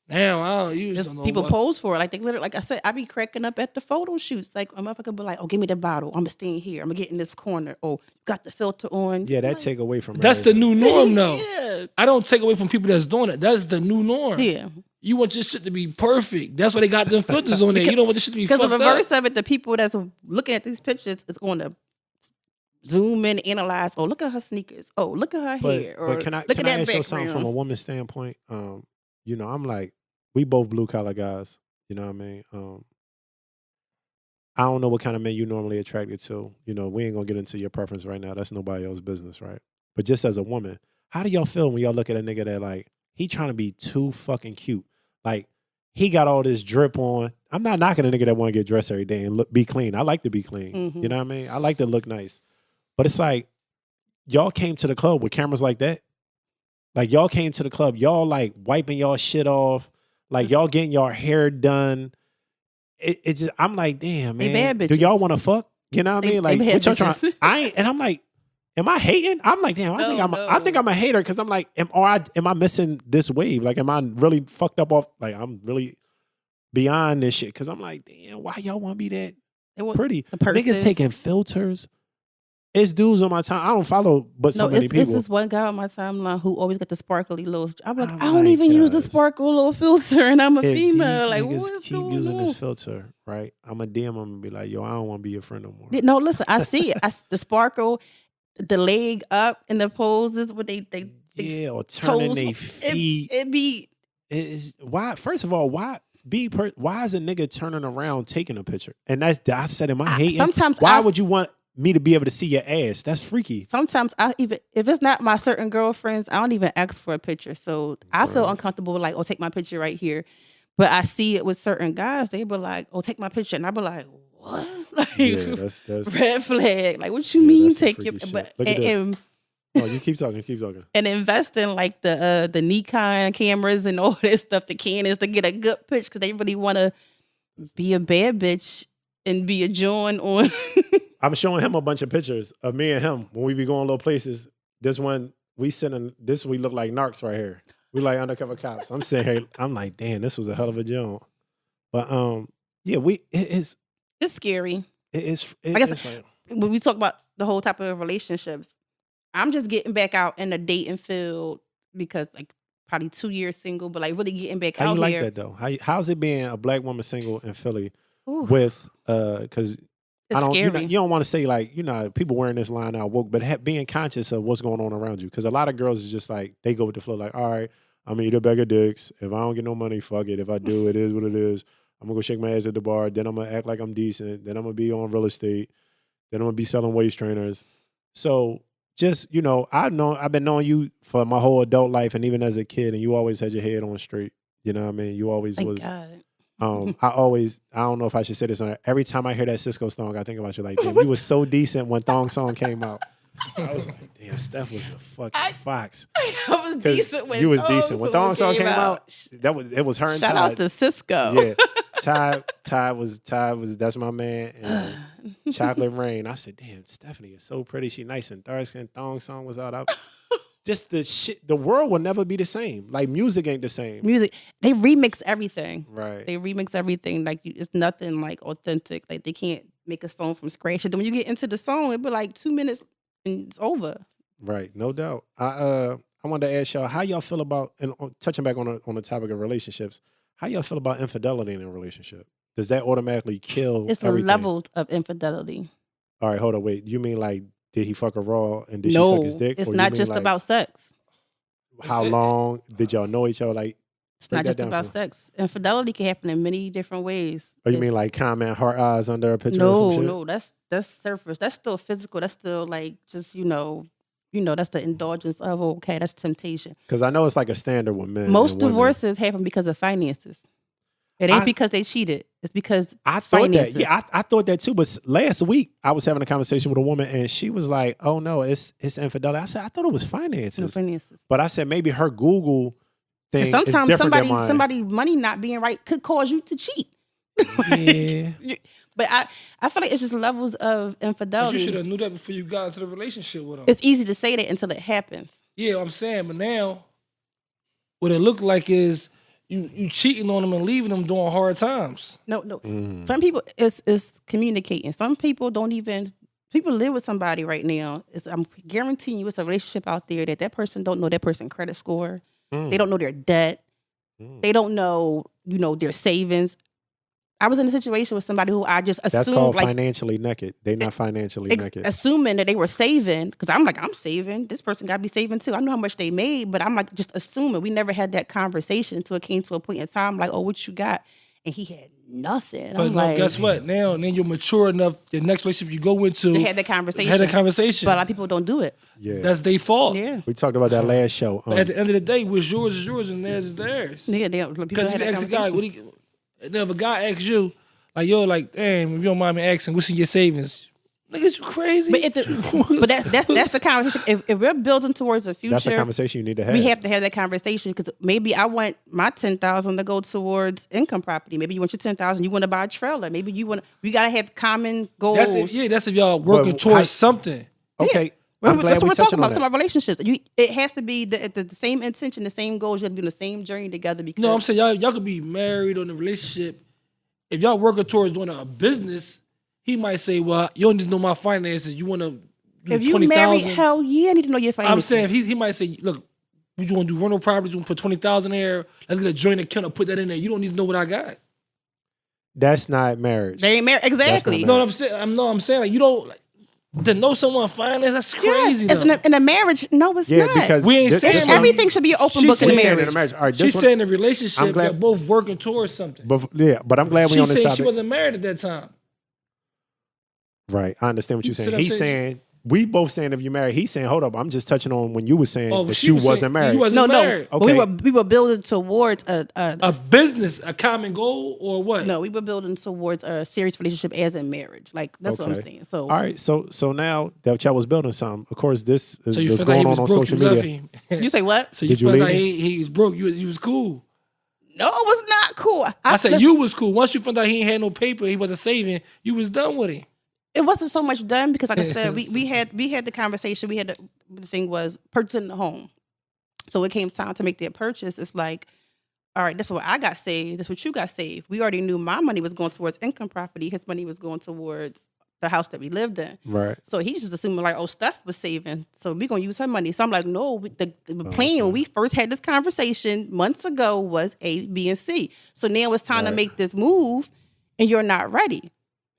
[SPEAKER 4] Now, I don't use
[SPEAKER 3] Just people pose for it. Like they literally, like I said, I be cracking up at the photo shoots. Like a motherfucker be like, "Oh, give me the bottle. I'm gonna stay here. I'm gonna get in this corner. Oh, got the filter on."
[SPEAKER 2] Yeah, that take away from
[SPEAKER 4] That's the
[SPEAKER 2] everything.
[SPEAKER 4] new norm, though.
[SPEAKER 3] Yeah.
[SPEAKER 4] I don't take away from people that's doing it. That's the new norm.
[SPEAKER 3] Yeah.
[SPEAKER 4] You want your shit to be perfect. That's why they got them filters on there. You don't want this shit to be
[SPEAKER 3] Because
[SPEAKER 4] fucked
[SPEAKER 3] the reverse
[SPEAKER 4] up.
[SPEAKER 3] of it, the people that's looking at these pictures is going to zoom in, analyze. Oh, look at her sneakers. Oh, look at her hair. Or
[SPEAKER 2] But can I
[SPEAKER 3] look
[SPEAKER 2] can
[SPEAKER 3] at
[SPEAKER 2] I
[SPEAKER 3] that
[SPEAKER 2] ask you something
[SPEAKER 3] background.
[SPEAKER 2] from a woman's standpoint? I'm like, we both blue collar guys. You know what I mean? I don't know what kind of men you normally attracted to. We ain't gonna get into your preference right now. That's nobody else's business, right? But just as a woman, how do y'all feel when y'all look at a nigga that like he trying to be too fucking cute? Like he got all this drip on. I'm not knocking a nigga that want to get dressed every day and be clean. I like to be clean.
[SPEAKER 3] Mhm.
[SPEAKER 2] You know what I mean? I like to look nice. But it's like y'all came to the club with cameras like that. Like y'all came to the club, y'all like wiping y'all shit off, like y'all getting y'all hair done. It just I'm like, damn,
[SPEAKER 3] They
[SPEAKER 2] man.
[SPEAKER 3] bad
[SPEAKER 2] Do y'all
[SPEAKER 3] bitches.
[SPEAKER 2] want to fuck? You know what I
[SPEAKER 3] They-
[SPEAKER 2] mean? Like
[SPEAKER 3] they bad
[SPEAKER 2] what y'all trying?
[SPEAKER 3] bitches.
[SPEAKER 2] I ain't, and I'm like, am I hating? I'm like, damn. I think
[SPEAKER 3] No.
[SPEAKER 2] I'm a hater because I'm like, am I missing this wave? Like, am I really fucked up off? Like, I'm really beyond this shit because I'm like, damn, why y'all want to be that
[SPEAKER 3] They want
[SPEAKER 2] pretty?
[SPEAKER 3] the
[SPEAKER 2] Niggas
[SPEAKER 3] purses.
[SPEAKER 2] taking filters. It's dudes on my time. I don't follow, but so
[SPEAKER 3] No,
[SPEAKER 2] many
[SPEAKER 3] it's
[SPEAKER 2] people.
[SPEAKER 3] this one guy on my timeline who always got the sparkly little. I'm like,
[SPEAKER 2] I'm
[SPEAKER 3] I don't even
[SPEAKER 2] like,
[SPEAKER 3] use the
[SPEAKER 2] guys,
[SPEAKER 3] sparkle little filter, and I'm a
[SPEAKER 2] if
[SPEAKER 3] female.
[SPEAKER 2] these
[SPEAKER 3] Like,
[SPEAKER 2] niggas
[SPEAKER 3] what's
[SPEAKER 2] keep
[SPEAKER 3] going
[SPEAKER 2] using
[SPEAKER 3] on?
[SPEAKER 2] this filter, right? I'm a DM them and be like, yo, I don't want to be your friend no more.
[SPEAKER 3] No, listen, I see it. The sparkle, the leg up in the poses with they
[SPEAKER 2] Yeah, or turning
[SPEAKER 3] toes.
[SPEAKER 2] their feet.
[SPEAKER 3] It be
[SPEAKER 2] Is why? First of all, why why is a nigga turning around taking a picture? And I said, am I hating?
[SPEAKER 3] sometimes
[SPEAKER 2] why
[SPEAKER 3] I-
[SPEAKER 2] would you want? me to be able to see your ass. That's freaky.
[SPEAKER 3] Sometimes I even if it's not my certain girlfriends, I don't even ask for a picture. So I feel uncomfortable like, oh, take my picture right here. But I see it with certain guys, they be like, oh, take my picture. And I be like, what? Like
[SPEAKER 2] Yeah, that's
[SPEAKER 3] red flag. Like what you
[SPEAKER 2] Yeah,
[SPEAKER 3] mean
[SPEAKER 2] that's some
[SPEAKER 3] take your
[SPEAKER 2] freaky
[SPEAKER 3] but
[SPEAKER 2] shit. Look at this.
[SPEAKER 3] and
[SPEAKER 2] Oh, you keep talking. Keep talking.
[SPEAKER 3] and invest in like the Nikon cameras and all that stuff, the Canons to get a good picture because they really want to be a bad bitch and be a John on.
[SPEAKER 2] I'm showing him a bunch of pictures of me and him when we be going little places. This one we we look like narcs right here. We like undercover cops. I'm sitting here. I'm like, damn, this was a hell of a joint. But yeah,
[SPEAKER 3] It's scary.
[SPEAKER 2] it's
[SPEAKER 3] I guess when we talk about the whole type of relationships, I'm just getting back out in the dating field because like probably 2 years single, but like really getting back
[SPEAKER 2] how
[SPEAKER 3] out
[SPEAKER 2] you like
[SPEAKER 3] here.
[SPEAKER 2] that though? How's it being a black woman single in Philly
[SPEAKER 3] Ooh,
[SPEAKER 2] with because
[SPEAKER 3] it's
[SPEAKER 2] I don't
[SPEAKER 3] scary.
[SPEAKER 2] you don't want to say like people wearing this line out woke, but being conscious of what's going on around you because a lot of girls is just like they go with the flow like all right, I'm gonna eat a bag of dicks. If I don't get no money, fuck it. If I do, it is what it is. I'm gonna go shake my ass at the bar. Then I'm gonna act like I'm decent. Then I'm gonna be on real estate. Then I'm gonna be selling waist trainers. So just I've been knowing you for my whole adult life and even as a kid, and you always had your head on straight. You know what I mean? You always
[SPEAKER 3] Thank
[SPEAKER 2] was.
[SPEAKER 3] God.
[SPEAKER 2] I don't know if I should say this on it. Every time I hear that Cisco song, I think about you like, damn, you was so decent when Thong Song came out. I was like, damn, Steph was a fucking fox.
[SPEAKER 3] I was decent when
[SPEAKER 2] you was decent when Thong Song came out. It was her and
[SPEAKER 3] Shout
[SPEAKER 2] Ty.
[SPEAKER 3] out to Cisco.
[SPEAKER 2] Yeah, Ty was that's my man. And Chocolate Rain. I said, damn, Stephanie is so pretty. She nice and dark skin. Thong Song was out. Just the shit. The world will never be the same. Like music ain't the same.
[SPEAKER 3] Music, they remix everything.
[SPEAKER 2] Right.
[SPEAKER 3] They remix everything. Like it's nothing like authentic. Like they can't make a song from scratch. And then when you get into the song, it'd be like 2 minutes and it's over.
[SPEAKER 2] Right, no doubt. I wanted to ask y'all how y'all feel about and touching back on the topic of relationships. How y'all feel about infidelity in a relationship? Does that automatically kill?
[SPEAKER 3] It's
[SPEAKER 2] everything?
[SPEAKER 3] a level of infidelity.
[SPEAKER 2] All right, hold on, wait. You mean like did he fuck her raw and did she suck his dick?
[SPEAKER 3] It's
[SPEAKER 2] Or you
[SPEAKER 3] not
[SPEAKER 2] mean,
[SPEAKER 3] just
[SPEAKER 2] like,
[SPEAKER 3] about sex.
[SPEAKER 2] how long did y'all know each other? Like
[SPEAKER 3] It's
[SPEAKER 2] break
[SPEAKER 3] not
[SPEAKER 2] that
[SPEAKER 3] just
[SPEAKER 2] down
[SPEAKER 3] about
[SPEAKER 2] for me.
[SPEAKER 3] sex. Infidelity can happen in many different ways.
[SPEAKER 2] Oh, you
[SPEAKER 3] It's-
[SPEAKER 2] mean like comment heart eyes under a picture? or some shit?
[SPEAKER 3] No, that's surface. That's still physical. That's still like just that's the indulgence of okay, that's temptation.
[SPEAKER 2] Because I know it's like a standard with men.
[SPEAKER 3] Most
[SPEAKER 2] and women.
[SPEAKER 3] divorces happen because of finances. It ain't because they cheated. It's because
[SPEAKER 2] I thought
[SPEAKER 3] finances.
[SPEAKER 2] that. Yeah, I thought that too. But last week I was having a conversation with a woman and she was like, "Oh no, it's infidelity." I said, "I thought it was finances."
[SPEAKER 3] finances.
[SPEAKER 2] But I said maybe her Google thing is
[SPEAKER 3] Sometimes
[SPEAKER 2] different than mine.
[SPEAKER 3] somebody money not being right could cause you to cheat.
[SPEAKER 2] Yeah.
[SPEAKER 3] But I feel like it's just levels of
[SPEAKER 4] But
[SPEAKER 3] infidelity.
[SPEAKER 4] you should have knew that before you got into the relationship with him.
[SPEAKER 3] It's easy to say that until it happens.
[SPEAKER 4] Yeah, I'm saying, but now what it looked like is you cheating on them and leaving them during hard times.
[SPEAKER 3] No.
[SPEAKER 2] Mm.
[SPEAKER 3] Some people it's communicating. Some people don't even people live with somebody right now. I'm guaranteeing you it's a relationship out there that person don't know that person's credit score. They don't know their debt. They don't know, their savings. I was in a situation with somebody who I just assumed
[SPEAKER 2] That's called
[SPEAKER 3] like
[SPEAKER 2] financially naked. They not financially naked.
[SPEAKER 3] assuming that they were saving because I'm like I'm saving. This person got to be saving too. I know how much they made, but I'm like just assuming. We never had that conversation until it came to a point in time like, oh, what you got? And he had nothing.
[SPEAKER 4] But
[SPEAKER 3] I'm
[SPEAKER 4] no,
[SPEAKER 3] like,
[SPEAKER 4] guess what? Now you're mature enough. The next relationship you go into,
[SPEAKER 3] they had that conversation.
[SPEAKER 4] had a conversation.
[SPEAKER 3] But a lot of people don't do it.
[SPEAKER 2] Yeah.
[SPEAKER 4] That's their fault.
[SPEAKER 3] Yeah.
[SPEAKER 2] We talked about that last show.
[SPEAKER 4] But at the end of the day, what's yours is yours and theirs is theirs.
[SPEAKER 3] Yeah, people
[SPEAKER 4] Because
[SPEAKER 3] had
[SPEAKER 4] if you
[SPEAKER 3] that
[SPEAKER 4] ask a guy,
[SPEAKER 3] conversation.
[SPEAKER 4] and if a guy asks you, like, yo, like, damn, if you don't mind me asking, what's in your savings? Nigga, you crazy?
[SPEAKER 3] But that's the conversation. If we're building towards the future,
[SPEAKER 2] That's a conversation you need to have.
[SPEAKER 3] we have to have that conversation because maybe I want my 10,000 to go towards income property. Maybe you want your 10,000, you want to buy a trailer. Maybe we gotta have common goals.
[SPEAKER 4] That's if y'all working
[SPEAKER 2] But
[SPEAKER 4] towards something.
[SPEAKER 2] Okay.
[SPEAKER 3] Well,
[SPEAKER 2] I'm glad
[SPEAKER 3] that's what
[SPEAKER 2] we
[SPEAKER 3] we're
[SPEAKER 2] touching
[SPEAKER 3] talking
[SPEAKER 2] on
[SPEAKER 3] about.
[SPEAKER 2] that.
[SPEAKER 3] Talking about relationships. It has to be the same intention, the same goals. You have to be on the same journey together. Because
[SPEAKER 4] No, I'm saying y'all could be married on a relationship. If y'all working towards doing a business, he might say, well, you don't need to know my finances. You want to do
[SPEAKER 3] if you
[SPEAKER 4] 20,000.
[SPEAKER 3] married, hell yeah, I need to know your finances.
[SPEAKER 4] I'm saying he might say, look, you want to do rental properties, you want to put 20,000 there. Let's get a joint account and put that in there. You don't need to know what I got.
[SPEAKER 2] That's not marriage.
[SPEAKER 3] they ain't married. Exactly.
[SPEAKER 2] not
[SPEAKER 4] No, I'm saying like you don't like to know someone finance. That's crazy.
[SPEAKER 3] Yes, it's in a marriage. No, it's
[SPEAKER 2] Yeah,
[SPEAKER 3] not.
[SPEAKER 2] because
[SPEAKER 4] We ain't
[SPEAKER 2] this
[SPEAKER 4] saying
[SPEAKER 2] one-
[SPEAKER 3] Everything should be an open
[SPEAKER 4] She
[SPEAKER 3] book in a
[SPEAKER 4] said-
[SPEAKER 3] marriage.
[SPEAKER 2] All right,
[SPEAKER 4] She's
[SPEAKER 2] this
[SPEAKER 4] saying
[SPEAKER 2] one,
[SPEAKER 4] the relationship
[SPEAKER 2] I'm glad-
[SPEAKER 4] they're both working towards something.
[SPEAKER 2] yeah, but I'm glad we
[SPEAKER 4] She
[SPEAKER 2] on this
[SPEAKER 4] said
[SPEAKER 2] topic.
[SPEAKER 4] she wasn't married at that time.
[SPEAKER 2] Right. I understand what
[SPEAKER 4] You
[SPEAKER 2] you're
[SPEAKER 4] see
[SPEAKER 2] saying.
[SPEAKER 4] what I'm
[SPEAKER 2] He's
[SPEAKER 4] saying?
[SPEAKER 2] saying, we both saying if you're married. He's saying, hold up, I'm just touching on when you were saying that
[SPEAKER 4] she
[SPEAKER 2] you
[SPEAKER 4] was saying
[SPEAKER 2] wasn't married.
[SPEAKER 4] You wasn't
[SPEAKER 3] No,
[SPEAKER 4] married.
[SPEAKER 3] but
[SPEAKER 2] Okay.
[SPEAKER 3] we were building towards
[SPEAKER 4] A business, a common goal, or what?
[SPEAKER 3] no, we were building towards a serious relationship as in marriage. Like that's what I'm saying. So
[SPEAKER 2] all right, so now that y'all was building something, of course, this is
[SPEAKER 4] So you
[SPEAKER 2] what's
[SPEAKER 4] feel like he
[SPEAKER 2] going
[SPEAKER 4] was
[SPEAKER 2] on
[SPEAKER 4] broke,
[SPEAKER 2] social
[SPEAKER 4] you love
[SPEAKER 2] media.
[SPEAKER 4] him.
[SPEAKER 3] you say what?
[SPEAKER 4] So you
[SPEAKER 2] Did you
[SPEAKER 4] feel
[SPEAKER 2] leave
[SPEAKER 4] like
[SPEAKER 2] him?
[SPEAKER 4] he was broke. You was cool.
[SPEAKER 3] No, it was not cool.
[SPEAKER 4] I said
[SPEAKER 3] listen,
[SPEAKER 4] you was cool. Once you found out he ain't had no paper, he wasn't saving, you was done with him.
[SPEAKER 3] it wasn't so much done because, like I said, we had the conversation. We had the thing was purchasing the home. So it came time to make that purchase. It's like, all right, this is what I got saved. This is what you got saved. We already knew my money was going towards income property. His money was going towards the house that we lived in.
[SPEAKER 2] Right.
[SPEAKER 3] So he just assuming like, oh, Steph was saving, so we're gonna use her money. So I'm like, no, the plan when we first had this conversation months ago was A, B, and C. So now it's time to make this move, and you're not ready.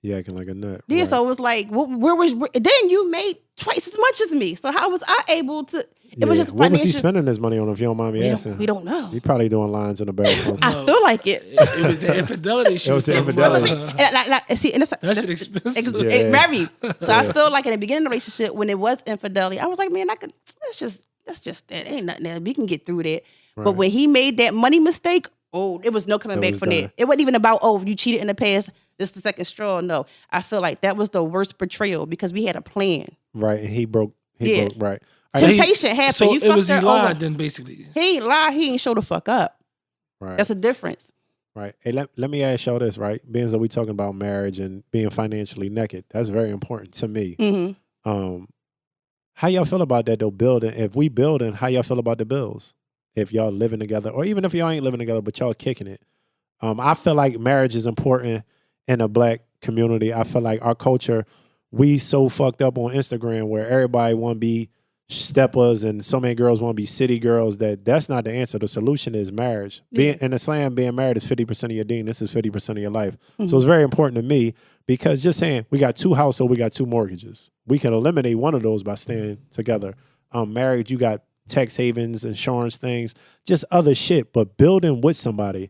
[SPEAKER 2] Yeah, acting like a nut.
[SPEAKER 3] Yeah,
[SPEAKER 2] right.
[SPEAKER 3] so it was like, then you made twice as much as me. So how was I able to? It was just
[SPEAKER 2] what was he
[SPEAKER 3] financial.
[SPEAKER 2] spending his money on? If you don't mind me asking,
[SPEAKER 3] We don't know.
[SPEAKER 2] He probably doing lines in the bathroom.
[SPEAKER 3] I feel like it.
[SPEAKER 4] It was the infidelity.
[SPEAKER 2] It was the infidelity.
[SPEAKER 3] And
[SPEAKER 4] That shit expensive.
[SPEAKER 3] it very. So I feel like in the beginning of the relationship, when it was infidelity, I was like, man, that's just that. Ain't nothing there. We can get through that.
[SPEAKER 2] Right.
[SPEAKER 3] But when he made that money mistake, oh, it was no coming
[SPEAKER 2] It
[SPEAKER 3] back
[SPEAKER 2] was
[SPEAKER 3] from
[SPEAKER 2] done.
[SPEAKER 3] that. It wasn't even about, oh, you cheated in the past. This is the second straw. No, I feel like that was the worst betrayal because we had a plan.
[SPEAKER 2] Right, and he broke.
[SPEAKER 3] Yeah.
[SPEAKER 2] Broke. Right.
[SPEAKER 3] Temptation happened.
[SPEAKER 4] So
[SPEAKER 3] You
[SPEAKER 4] it was he
[SPEAKER 3] fucked her
[SPEAKER 4] lied
[SPEAKER 3] over.
[SPEAKER 4] then, basically.
[SPEAKER 3] He ain't lie. He ain't show the fuck up.
[SPEAKER 2] Right.
[SPEAKER 3] That's a difference.
[SPEAKER 2] Right. Hey, let me ask y'all this, right? Being that we talking about marriage and being financially naked, that's very important to me.
[SPEAKER 3] Mm-hmm.
[SPEAKER 2] How y'all feel about that though? Building, if we building, how y'all feel about the bills? If y'all living together, or even if y'all ain't living together, but y'all kicking it. I feel like marriage is important in a black community. I feel like our culture, we so fucked up on Instagram where everybody want to be steppers and so many girls want to be city girls that's not the answer. The solution is marriage.
[SPEAKER 3] Yeah.
[SPEAKER 2] In Islam, being married is 50% of your deen. This is 50% of your life. So it's very important to me because just saying we got 2 households, we got 2 mortgages. We can eliminate one of those by staying together. Married, you got tax havens, insurance things, just other shit. But building with somebody,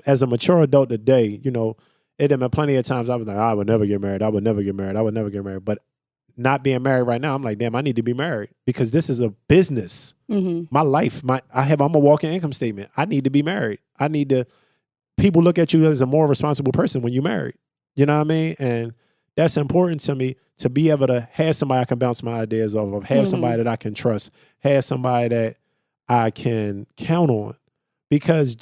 [SPEAKER 2] as a mature adult today, you know, it had been plenty of times I was like, I would never get married. I would never get married. I would never get married. But not being married right now, I'm like, damn, I need to be married because this is a business.
[SPEAKER 3] Mm-hmm.
[SPEAKER 2] My life, I'm a walking income statement. I need to be married. People look at you as a more responsible person when you're married. You know what I mean? And that's important to me to be able to have somebody I can bounce my ideas off of, have somebody that I can trust, have somebody that I can count on. Because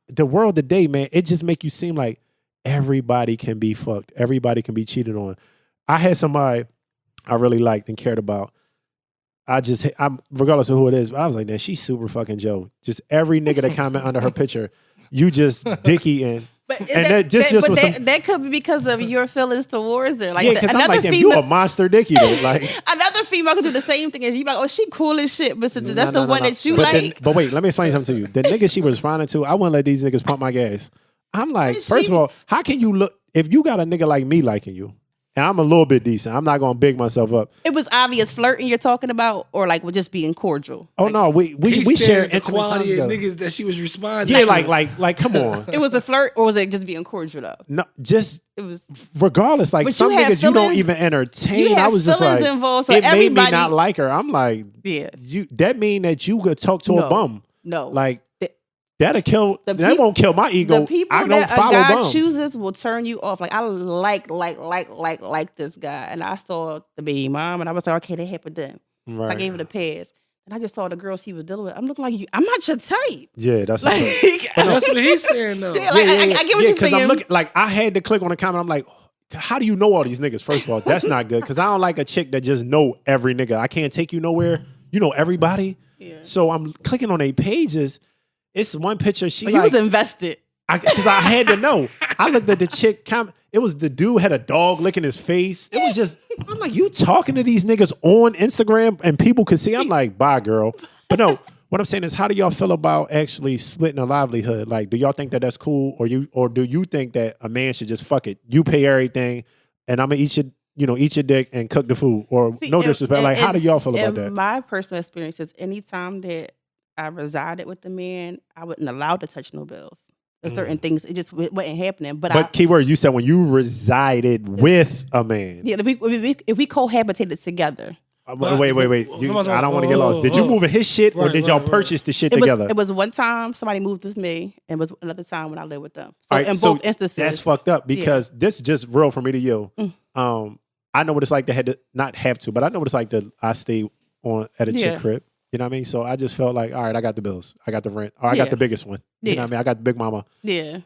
[SPEAKER 2] the world today, man, it just make you seem like everybody can be fucked. Everybody can be cheated on. I had somebody I really liked and cared about. I'm regardless of who it is, but I was like, man, she's super fucking Joe. Just every nigga that comment under her picture, you just dicky and
[SPEAKER 3] That could be because of your feelings towards her. Like
[SPEAKER 2] yeah, because I'm like, damn, you a monster dicky though. Like
[SPEAKER 3] another female could do the same thing as you. Like, oh, she cool as shit, but that's the one that you like.
[SPEAKER 2] But wait, let me explain something to you. The niggas she was responding to, I wouldn't let these niggas pump my gas. I'm like, first of all, how can you look if you got a nigga like me liking you? And I'm a little bit decent. I'm not gonna big myself up.
[SPEAKER 3] It was obvious flirting you're talking about, or like with just being cordial.
[SPEAKER 2] Oh no, we share
[SPEAKER 4] the
[SPEAKER 2] intimate
[SPEAKER 4] quality
[SPEAKER 2] time
[SPEAKER 4] of
[SPEAKER 2] together.
[SPEAKER 4] niggas that she was responding.
[SPEAKER 2] Yeah,
[SPEAKER 4] to.
[SPEAKER 2] like, come on.
[SPEAKER 3] It was the flirt, or was it just being cordial though?
[SPEAKER 2] No, just
[SPEAKER 3] It was.
[SPEAKER 2] regardless. Like
[SPEAKER 3] But
[SPEAKER 2] some
[SPEAKER 3] you had
[SPEAKER 2] niggas you don't
[SPEAKER 3] feelings-
[SPEAKER 2] even entertain.
[SPEAKER 3] you had
[SPEAKER 2] I was just
[SPEAKER 3] feelings
[SPEAKER 2] like,
[SPEAKER 3] involved, so
[SPEAKER 2] it made me
[SPEAKER 3] everybody-
[SPEAKER 2] not like her. I'm like,
[SPEAKER 3] Yeah.
[SPEAKER 2] that mean that you could talk to a
[SPEAKER 3] No.
[SPEAKER 2] bum.
[SPEAKER 3] No.
[SPEAKER 2] Like
[SPEAKER 3] The-
[SPEAKER 2] that'll kill.
[SPEAKER 3] the
[SPEAKER 2] That
[SPEAKER 3] peop-
[SPEAKER 2] won't kill my ego.
[SPEAKER 3] The people
[SPEAKER 2] I don't
[SPEAKER 3] that a
[SPEAKER 2] follow
[SPEAKER 3] guy
[SPEAKER 2] bums.
[SPEAKER 3] chooses will turn you off. Like I like this guy, and I saw the baby mom, and I was like, okay, that happened then. So I
[SPEAKER 2] Right.
[SPEAKER 3] gave her the pass, and I just saw the girls he was dealing with. I'm looking like you. I'm not your type.
[SPEAKER 2] Yeah, that's
[SPEAKER 3] Like,
[SPEAKER 4] That's what he's saying though.
[SPEAKER 3] Yeah, like, I get what you're saying.
[SPEAKER 2] I'm looking like I had to click on the comment. I'm like, how do you know all these niggas? First of all, that's not good because I don't like a chick that just know every nigga. I can't take you nowhere. You know everybody.
[SPEAKER 3] Yeah.
[SPEAKER 2] So I'm clicking on their pages. It's one picture. She
[SPEAKER 3] But you
[SPEAKER 2] like
[SPEAKER 3] was invested.
[SPEAKER 2] because I had to know. I looked at the chick comment. It was the dude had a dog licking his face. It was just I'm like, you talking to these niggas on Instagram and people could see. I'm like, bye, girl. But no. What I'm saying is, how do y'all feel about actually splitting a livelihood? Like, do y'all think that that's cool, or do you think that a man should just fuck it? You pay everything, and I'm gonna eat your dick and cook the food, or
[SPEAKER 3] See,
[SPEAKER 2] no disrespect. Like, how do y'all feel about
[SPEAKER 3] in
[SPEAKER 2] that?
[SPEAKER 3] My personal experience is anytime that I resided with the man, I wasn't allowed to touch no bills. certain things. It just wasn't happening.
[SPEAKER 2] But keyword, you said when you resided with a man.
[SPEAKER 3] Yeah, if we cohabitated together.
[SPEAKER 2] Wait. I don't want to get lost. Did you move in his shit or did y'all purchase the shit together?
[SPEAKER 3] It was one time somebody moved with me, and it was another time when I lived with them. So
[SPEAKER 2] All right,
[SPEAKER 3] in
[SPEAKER 2] so
[SPEAKER 3] both instances,
[SPEAKER 2] that's fucked up because this is just real from me to you. I know what it's like to not have to, but I know what it's like to I stay at a chick crib. You know what I mean? So I just felt like, all right, I got the bills. I got the rent. Or I got the biggest one. You know what I mean? I got the big mama.
[SPEAKER 3] Yeah.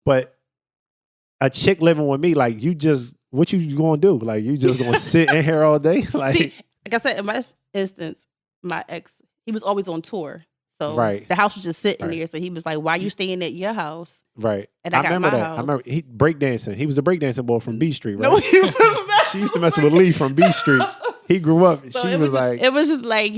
[SPEAKER 2] But a chick living with me, like, what you going to do? Like, you just going to sit in here all day? Like,
[SPEAKER 3] see, like I said, in my instance, my ex, he was always on tour. So the house was just sitting there. So he was like, why you staying at your house?
[SPEAKER 2] Right.
[SPEAKER 3] And I got
[SPEAKER 2] remember
[SPEAKER 3] my
[SPEAKER 2] that.
[SPEAKER 3] house.
[SPEAKER 2] I remember he breakdancing. He was a breakdancing boy from B Street, right?
[SPEAKER 3] No, he was not.
[SPEAKER 2] She used to mess with Lee from B Street. He grew up.
[SPEAKER 3] So
[SPEAKER 2] she was like...
[SPEAKER 3] It was just like,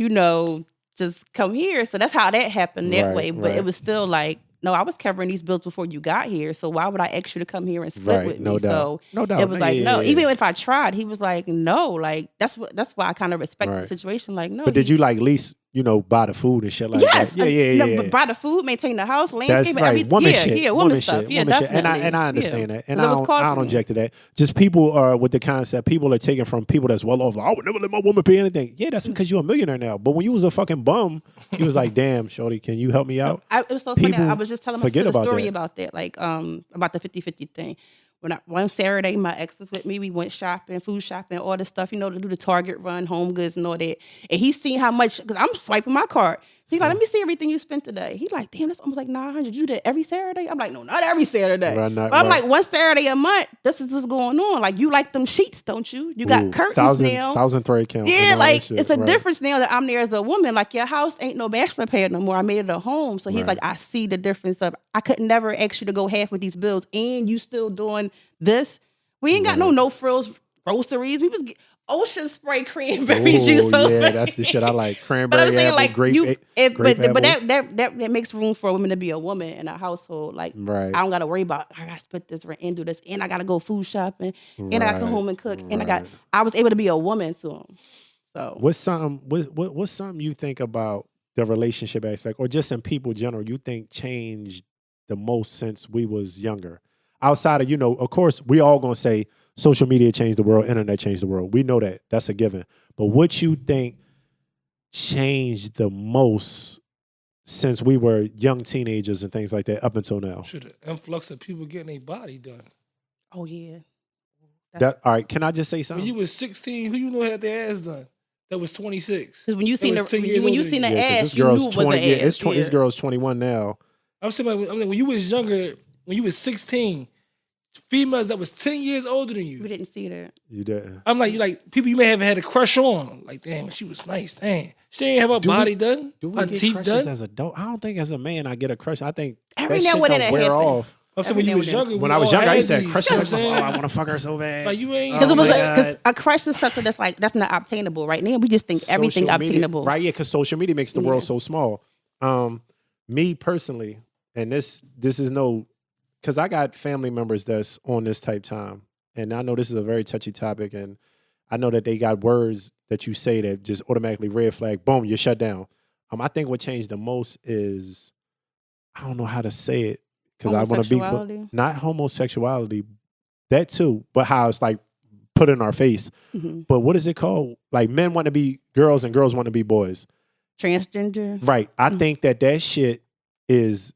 [SPEAKER 3] just come here. So that's how that happened that way. But it was still like, no, I was covering these bills before you got here. So why would I ask you to come here and split with me?
[SPEAKER 2] No doubt.
[SPEAKER 3] So
[SPEAKER 2] no doubt.
[SPEAKER 3] It was like, no. Even if I tried, he was like, no. Like that's why I kind of respect the situation. Like, no.
[SPEAKER 2] But did you like at least, buy the food and shit like that? Yeah.
[SPEAKER 3] But buy the food, maintain the house, landscape, everything.
[SPEAKER 2] Woman shit.
[SPEAKER 3] Woman stuff. Yeah, definitely.
[SPEAKER 2] And I understand that. And I don't object to that. Just people are with the concept, people are taking from people that's well off. Like, I would never let my woman pay anything. Yeah, that's because you're a millionaire now. But when you was a fucking bum, you was like, damn, shorty, can you help me out?
[SPEAKER 3] It was so funny. I was just telling my sister a story about that, like about the 50-50 thing. One Saturday, my ex was with me. We went shopping, food shopping, all this stuff, to do the Target run, Home Goods and all that. And he seen how much, because I'm swiping my card. So he's like, let me see everything you spent today. He like, damn, that's almost like $900. You did every Saturday? I'm like, no, not every Saturday. But I'm like, one Saturday a month, this is what's going on. Like, you like them sheets, don't you? You got curtains now.
[SPEAKER 2] 1,000 thread count.
[SPEAKER 3] Yeah, like, it's a difference now that I'm there as a woman. Like, your house ain't no bachelor pad no more. I made it a home. So he's like, I see the difference of, I could never ask you to go half with these bills and you still doing this. We ain't got no frills groceries. We was ocean spray cranberry juice.
[SPEAKER 2] Yeah, that's the shit I like. Cranberry,
[SPEAKER 3] but I'm saying,
[SPEAKER 2] apple,
[SPEAKER 3] like,
[SPEAKER 2] grape,
[SPEAKER 3] but that makes room for a woman to be a woman in a household. Like, I don't got to worry about, I got to split this rent and do this, and I got to go food shopping, and I got to come home and cook, and I was able to be a woman to him. So
[SPEAKER 2] what's something you think about the relationship aspect, or just in people in general, you think changed the most since we was younger? Outside of, of course, we all gonna say social media changed the world, internet changed the world. We know that. That's a given. But what you think changed the most since we were young teenagers and things like that up until now?
[SPEAKER 4] Sure, the influx of people getting their body done.
[SPEAKER 3] Oh, yeah.
[SPEAKER 2] All right, can I just say something?
[SPEAKER 4] When you was 16, who had their ass done? That was 26.
[SPEAKER 3] Because when you seen the ass,
[SPEAKER 2] you knew it
[SPEAKER 3] was an ass.
[SPEAKER 2] This girl's 21 now.
[SPEAKER 4] I'm saying, when you was younger, when you was 16, females that was 10 years older than you.
[SPEAKER 3] We didn't see that.
[SPEAKER 2] You didn't.
[SPEAKER 4] I'm like, people you may have had a crush on. Like, damn, she was nice. Damn. She ain't have her body done. Her teeth done.
[SPEAKER 2] As adult? I don't think as a man I get a crush. I think
[SPEAKER 3] every
[SPEAKER 2] that
[SPEAKER 3] now
[SPEAKER 2] shit
[SPEAKER 3] and
[SPEAKER 2] don't
[SPEAKER 3] then
[SPEAKER 2] wear off.
[SPEAKER 4] I'm saying when you was younger.
[SPEAKER 2] When I was younger, I used to have
[SPEAKER 4] crush.
[SPEAKER 2] crushes. I want to fuck her so bad.
[SPEAKER 4] Like, you ain't.
[SPEAKER 3] Because a crush is something that's not obtainable right now. We just think everything obtainable.
[SPEAKER 2] Right, yeah, because social media makes the world so small. Me personally, and this is no, because I got family members that's on this type time, and I know this is a very touchy topic, and I know that they got words that you say that just automatically red flag, boom, you're shut down. I think what changed the most is, I don't know how to say it, because I want to be, not homosexuality, that too, but how it's like put in our face. Mm-hmm. But what is it called? Like, men want to be girls and girls want to be boys.
[SPEAKER 3] Transgender.
[SPEAKER 2] Right. I think that shit is,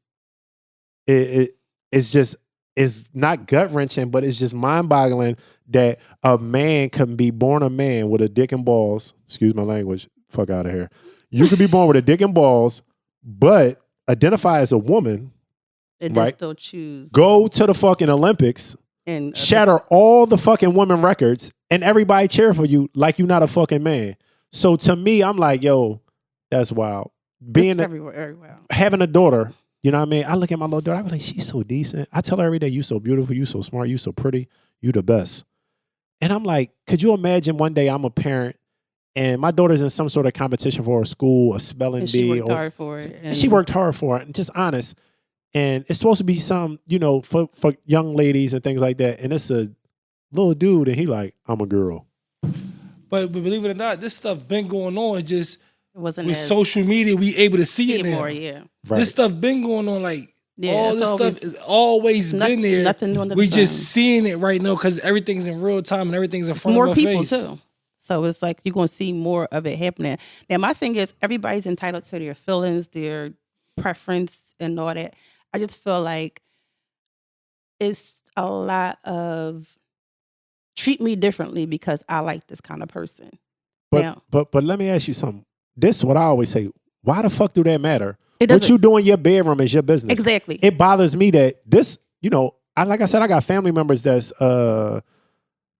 [SPEAKER 2] it's just, it's not gut wrenching, but it's just mind boggling that a man can be born a man with a dick and balls. Excuse my language. Fuck out of here. You could be born with a dick and balls, but identify as a woman.
[SPEAKER 3] And right? Still choose.
[SPEAKER 2] Go to the fucking Olympics and shatter all the fucking women records, and everybody cheer for you like you're not a fucking man. So to me, I'm like, yo, that's wild. Being having a daughter, you know what I mean? I look at my little daughter, I be like, she's so decent. I tell her every day, you so beautiful, you so smart, you so pretty, you the best. And I'm like, could you imagine one day I'm a parent and my daughter's in some sort of competition for a school, a spelling bee.
[SPEAKER 3] She worked hard for it.
[SPEAKER 2] And she worked hard for it, and just honest. And it's supposed to be some, for young ladies and things like that. And it's a little dude, and he like, I'm a girl.
[SPEAKER 4] But believe it or not, this stuff been going on. Just
[SPEAKER 3] it wasn't
[SPEAKER 4] with social media, we able to see it now.
[SPEAKER 3] More, yeah.
[SPEAKER 2] Right.
[SPEAKER 4] This stuff been going on. Like,
[SPEAKER 3] Yeah,
[SPEAKER 4] all
[SPEAKER 3] it's
[SPEAKER 4] this
[SPEAKER 3] always-
[SPEAKER 4] stuff is always been there.
[SPEAKER 3] Nothing new under the
[SPEAKER 4] We just
[SPEAKER 3] sun.
[SPEAKER 4] seeing it right now because everything's in real time and everything's in front
[SPEAKER 3] more
[SPEAKER 4] of our
[SPEAKER 3] people
[SPEAKER 4] face.
[SPEAKER 3] too. So it's like you're gonna see more of it happening. Now my thing is everybody's entitled to their feelings, their preference, and all that. I just feel like it's a lot of treat me differently because I like this kind of person.
[SPEAKER 2] But
[SPEAKER 3] Now-
[SPEAKER 2] but let me ask you something. This is what I always say. Why the fuck do that matter?
[SPEAKER 3] It
[SPEAKER 2] What
[SPEAKER 3] doesn't-
[SPEAKER 2] you do in your bedroom is your business.
[SPEAKER 3] Exactly.
[SPEAKER 2] It bothers me that this, like I said, I got family members that's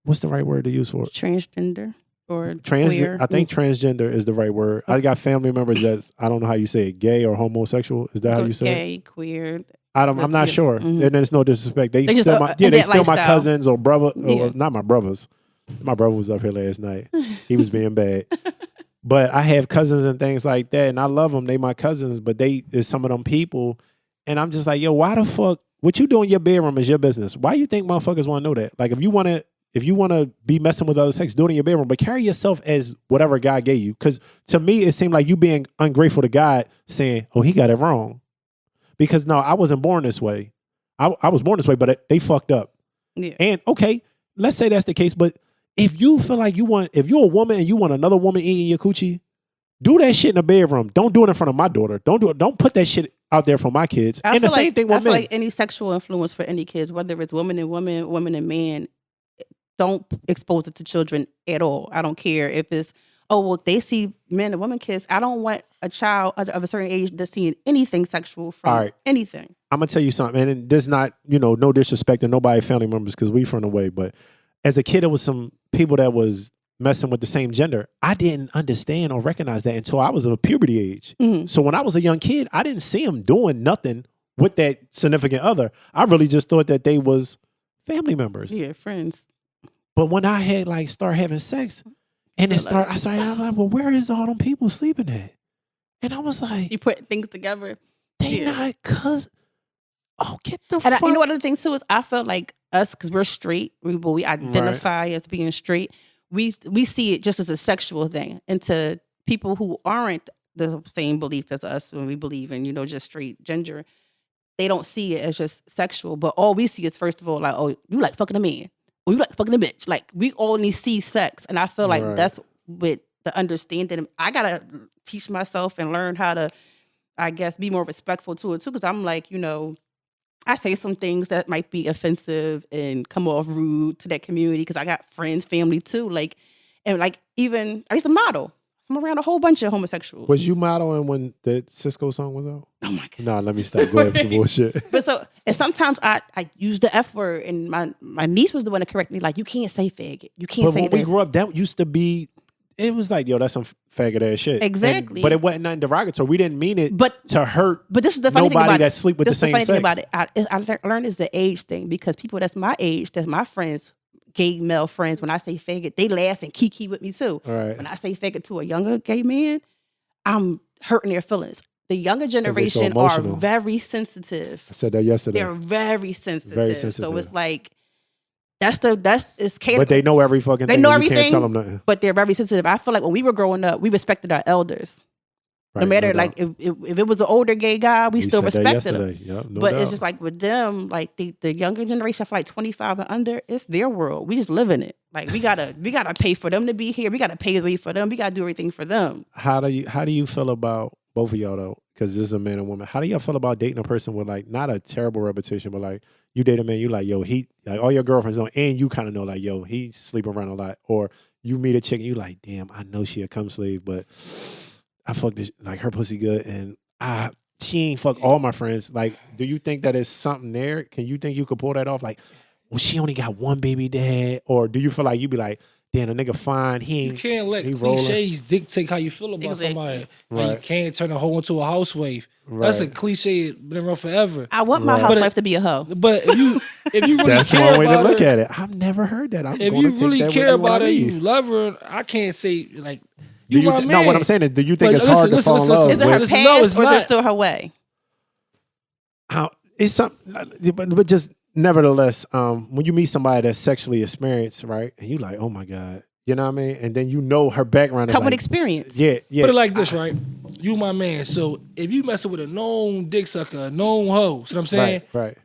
[SPEAKER 2] what's the right word to use for it?
[SPEAKER 3] Transgender or queer.
[SPEAKER 2] I think transgender is the right word. I got family members that's, I don't know how you say it, gay or homosexual. Is that how you say it?
[SPEAKER 3] Gay, queer.
[SPEAKER 2] I'm not sure.
[SPEAKER 3] Mhm.
[SPEAKER 2] And there's no disrespect. They
[SPEAKER 3] just,
[SPEAKER 2] still
[SPEAKER 3] in
[SPEAKER 2] they
[SPEAKER 3] that
[SPEAKER 2] still my
[SPEAKER 3] lifestyle.
[SPEAKER 2] cousins or brother,
[SPEAKER 3] Yeah.
[SPEAKER 2] or not my brothers. My brother was up here last night. He was being bad. But I have cousins and things like that, and I love them. They my cousins, but there's some of them people, and I'm just like, yo, why the fuck? What you do in your bedroom is your business. Why you think motherfuckers want to know that? Like, if you want to be messing with other sex, do it in your bedroom, but carry yourself as whatever God gave you. Because to me, it seemed like you being ungrateful to God, saying, oh, he got it wrong. Because no, I wasn't born this way. I was born this way, but they fucked up.
[SPEAKER 3] Yeah.
[SPEAKER 2] And okay, let's say that's the case, but if you feel like if you're a woman and you want another woman eating your coochie, do that shit in the bedroom. Don't do it in front of my daughter. Don't put that shit out there for my kids. And the same thing with
[SPEAKER 3] I feel
[SPEAKER 2] men.
[SPEAKER 3] like any sexual influence for any kids, whether it's woman and woman, woman and man, don't expose it to children at all. I don't care if it's, they see men and women kids. I don't want a child of a certain age that's seeing anything sexual from
[SPEAKER 2] All right.
[SPEAKER 3] anything.
[SPEAKER 2] I'm gonna tell you something, and there's not, no disrespect to nobody family members because we from the way, but as a kid, there was some people that was messing with the same gender. I didn't understand or recognize that until I was of a puberty age.
[SPEAKER 3] Mhm.
[SPEAKER 2] So when I was a young kid, I didn't see them doing nothing with that significant other. I really just thought that they was family members.
[SPEAKER 3] Yeah, friends.
[SPEAKER 2] But when I had start having sex, and I'm like, well, where is all them people sleeping at? And I was like,
[SPEAKER 3] You put things together.
[SPEAKER 2] they
[SPEAKER 3] yeah.
[SPEAKER 2] not cuz. Oh, get the
[SPEAKER 3] And
[SPEAKER 2] fuck.
[SPEAKER 3] you know what the thing too is, I feel like us, because we're straight, we identify as being straight. We see it just as a sexual thing, and to people who aren't the same belief as us, when we believe in just straight gender, they don't see it as just sexual. But all we see is, first of all, like, oh, you like fucking a man, or you like fucking a bitch. Like, we only see sex, and I feel like
[SPEAKER 2] Right.
[SPEAKER 3] that's with the understanding. I gotta teach myself and learn how to, I guess, be more respectful to it too, because I'm like, I say some things that might be offensive and come off rude to that community, because I got friends, family too. Even I used to model. So I'm around a whole bunch of homosexuals.
[SPEAKER 2] Was you modeling when the Cisco song was out?
[SPEAKER 3] Oh my God.
[SPEAKER 2] No, let me stop. Go ahead with the bullshit.
[SPEAKER 3] But and sometimes I use the F word, and my niece was the one to correct me, like, you can't say faggot. You can't
[SPEAKER 2] But
[SPEAKER 3] say
[SPEAKER 2] when we
[SPEAKER 3] this.
[SPEAKER 2] grew up, that used to be, it was like, yo, that's some faggot ass shit.
[SPEAKER 3] Exactly.
[SPEAKER 2] But it wasn't nothing derogatory. We didn't mean it
[SPEAKER 3] But
[SPEAKER 2] to hurt
[SPEAKER 3] this is the funny thing
[SPEAKER 2] nobody
[SPEAKER 3] about
[SPEAKER 2] that
[SPEAKER 3] it.
[SPEAKER 2] sleep with the
[SPEAKER 3] This is the
[SPEAKER 2] same
[SPEAKER 3] funny
[SPEAKER 2] sex.
[SPEAKER 3] thing about it. I learned it's the age thing, because people that's my age, that's my friends, gay male friends, when I say faggot, they laugh and kiki with me too.
[SPEAKER 2] All right.
[SPEAKER 3] When I say faggot to a younger gay man, I'm hurting their feelings. The younger
[SPEAKER 2] they so
[SPEAKER 3] generation are
[SPEAKER 2] emotional.
[SPEAKER 3] very sensitive.
[SPEAKER 2] I said that yesterday.
[SPEAKER 3] They're very sensitive.
[SPEAKER 2] Very
[SPEAKER 3] So
[SPEAKER 2] sensitive.
[SPEAKER 3] it's like it's catered.
[SPEAKER 2] But they know every fucking
[SPEAKER 3] They
[SPEAKER 2] thing.
[SPEAKER 3] know
[SPEAKER 2] and you can't
[SPEAKER 3] everything,
[SPEAKER 2] tell them nothing.
[SPEAKER 3] but they're very sensitive. I feel like when we were growing up, we respected our elders.
[SPEAKER 2] Right,
[SPEAKER 3] No matter,
[SPEAKER 2] doubt.
[SPEAKER 3] like, if it was an older gay guy, we still
[SPEAKER 2] said that
[SPEAKER 3] respected him.
[SPEAKER 2] yesterday. Yep, no
[SPEAKER 3] But
[SPEAKER 2] doubt.
[SPEAKER 3] it's just like with them, like the younger generation, I feel like 25 and under, it's their world. We just live in it. Like, we gotta pay for them to be here. We gotta pay the way for them. We gotta do everything for them.
[SPEAKER 2] How do you feel about both of y'all though? Because this is a man and woman. How do y'all feel about dating a person with like not a terrible reputation, but like you date a man, you like, yo, he like all your girlfriends know, and you kind of know like, yo, he sleep around a lot. Or you meet a chick and you like, damn, I know she a cum slave, but I fuck this, like, her pussy good, and she ain't fuck all my friends. Like, do you think that is something there? Can you think you could pull that off? Like, well, she only got one baby dad, or do you feel like you be like, damn, a nigga fine, he
[SPEAKER 4] You
[SPEAKER 2] ain't.
[SPEAKER 4] can't let
[SPEAKER 2] he rolling.
[SPEAKER 4] cliches dictate how you feel about
[SPEAKER 3] Exactly.
[SPEAKER 4] somebody.
[SPEAKER 2] Right.
[SPEAKER 4] And you can't turn a hoe into a housewife. That's a
[SPEAKER 2] Right.
[SPEAKER 4] cliche been around forever.
[SPEAKER 3] I want my
[SPEAKER 2] Right.
[SPEAKER 3] housewife to be a hoe.
[SPEAKER 4] But if you really
[SPEAKER 2] That's
[SPEAKER 4] care
[SPEAKER 2] one way to
[SPEAKER 4] about
[SPEAKER 2] look
[SPEAKER 4] her,
[SPEAKER 2] at it. I've never heard that. I'm
[SPEAKER 4] if
[SPEAKER 2] gonna
[SPEAKER 4] you
[SPEAKER 2] take
[SPEAKER 4] really
[SPEAKER 2] that
[SPEAKER 4] care
[SPEAKER 2] with you
[SPEAKER 4] about her,
[SPEAKER 2] when I
[SPEAKER 4] you
[SPEAKER 2] leave.
[SPEAKER 4] love her. I can't say like
[SPEAKER 2] Do
[SPEAKER 4] you my
[SPEAKER 2] no,
[SPEAKER 4] man.
[SPEAKER 2] what I'm saying is, do you think
[SPEAKER 4] But
[SPEAKER 2] it's hard to
[SPEAKER 4] listen,
[SPEAKER 2] fall in
[SPEAKER 4] listen,
[SPEAKER 2] love
[SPEAKER 3] Is it her
[SPEAKER 2] with?
[SPEAKER 4] Listen,
[SPEAKER 3] past,
[SPEAKER 4] no, it's
[SPEAKER 3] or is it
[SPEAKER 4] not.
[SPEAKER 3] still her way?
[SPEAKER 2] How it's something, but just nevertheless, when you meet somebody that's sexually experienced, right, and you like, oh my god, You know what I mean? And then you know her background.
[SPEAKER 3] Come
[SPEAKER 2] is
[SPEAKER 3] with
[SPEAKER 2] like,
[SPEAKER 3] experience.
[SPEAKER 2] Yeah.
[SPEAKER 4] Put it like this, right? You my man. So if you messing with a known dick sucker, a known hoe, see what I'm saying?
[SPEAKER 2] Right.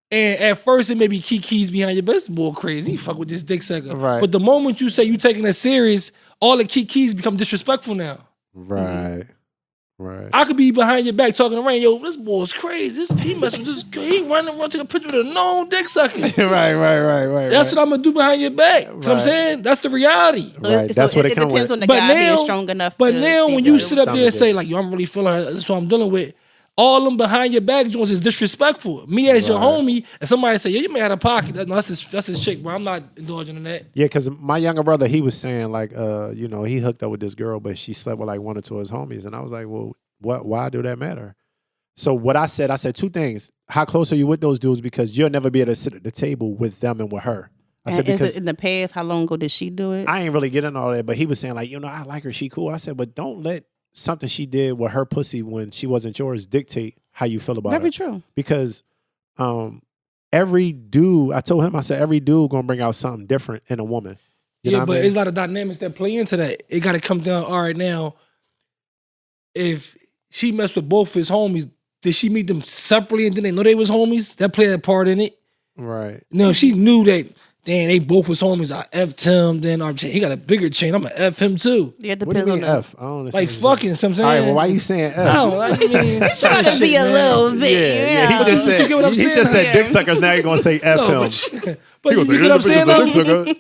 [SPEAKER 4] And at first it may be kikis behind your best boy crazy. You fuck with this dick sucker.
[SPEAKER 2] Right.
[SPEAKER 4] But the moment you say you taking it serious, all the kikis become disrespectful now.
[SPEAKER 2] Right. Right.
[SPEAKER 4] I could be behind your back talking around, yo, this boy's crazy. He messing with this, he running around taking a picture with a known dick sucker.
[SPEAKER 2] right.
[SPEAKER 4] That's what I'm gonna do behind your back. You know what I'm saying? That's the reality.
[SPEAKER 2] Right. That's what it comes
[SPEAKER 3] depends
[SPEAKER 2] with.
[SPEAKER 3] on the
[SPEAKER 4] But
[SPEAKER 3] guy
[SPEAKER 4] now-
[SPEAKER 3] being strong enough.
[SPEAKER 4] But
[SPEAKER 3] to
[SPEAKER 4] now
[SPEAKER 3] be
[SPEAKER 4] when
[SPEAKER 3] able
[SPEAKER 4] you
[SPEAKER 3] to-
[SPEAKER 4] sit up there and
[SPEAKER 2] stomach
[SPEAKER 4] say,
[SPEAKER 2] it.
[SPEAKER 4] like, yo, I'm really feeling her, that's what I'm dealing with. All them behind your back joints is disrespectful. Me as your
[SPEAKER 2] Right.
[SPEAKER 4] homie, and somebody say, yeah, you may out of pocket. No, that's his chick, bro. I'm not indulging in that.
[SPEAKER 2] Yeah, because my younger brother, he was saying like, you know, he hooked up with this girl, but she slept with like one or two of his homies, and I was like, well, why do that matter? So what I said two things. How close are you with those dudes? Because you'll never be able to sit at the table with them and with her. I said,
[SPEAKER 3] And is
[SPEAKER 2] because
[SPEAKER 3] it in the past, how long ago did she do it?
[SPEAKER 2] I ain't really getting all that, but he was saying like, you know, I like her, she cool. I said, but don't let something she did with her pussy when she wasn't yours dictate how you feel about her.
[SPEAKER 3] Very true.
[SPEAKER 2] Because every dude, I told him, I said, every dude gonna bring out something different in a woman. You know
[SPEAKER 4] Yeah,
[SPEAKER 2] what
[SPEAKER 4] but
[SPEAKER 2] I mean?
[SPEAKER 4] it's a lot of dynamics that play into that. It got to come down, all right, now, if she messed with both his homies, did she meet them separately and then they know they was homies? That played a part in it.
[SPEAKER 2] Right.
[SPEAKER 4] Now, if she knew that, damn, they both was homies, I F'd him, then he got a bigger chain, I'm going to F him too.
[SPEAKER 3] Yeah, it
[SPEAKER 2] What do you
[SPEAKER 3] depends on
[SPEAKER 2] mean
[SPEAKER 3] the.
[SPEAKER 2] F? I don't understand.
[SPEAKER 4] Like fucking, so I'm saying.
[SPEAKER 2] All right, well, why you saying F?
[SPEAKER 4] I mean,
[SPEAKER 3] Trying to be a little bit, you know.
[SPEAKER 2] He just
[SPEAKER 4] You
[SPEAKER 2] said,
[SPEAKER 4] get what I'm
[SPEAKER 2] he
[SPEAKER 4] saying?
[SPEAKER 2] just said
[SPEAKER 3] Yeah.
[SPEAKER 2] dick suckers. Now you're gonna say F
[SPEAKER 4] no,
[SPEAKER 2] him.
[SPEAKER 4] but
[SPEAKER 2] He
[SPEAKER 4] you
[SPEAKER 2] gonna
[SPEAKER 4] get what I'm
[SPEAKER 2] say,
[SPEAKER 4] saying?
[SPEAKER 2] "Yeah,
[SPEAKER 4] though?
[SPEAKER 2] dick sucker."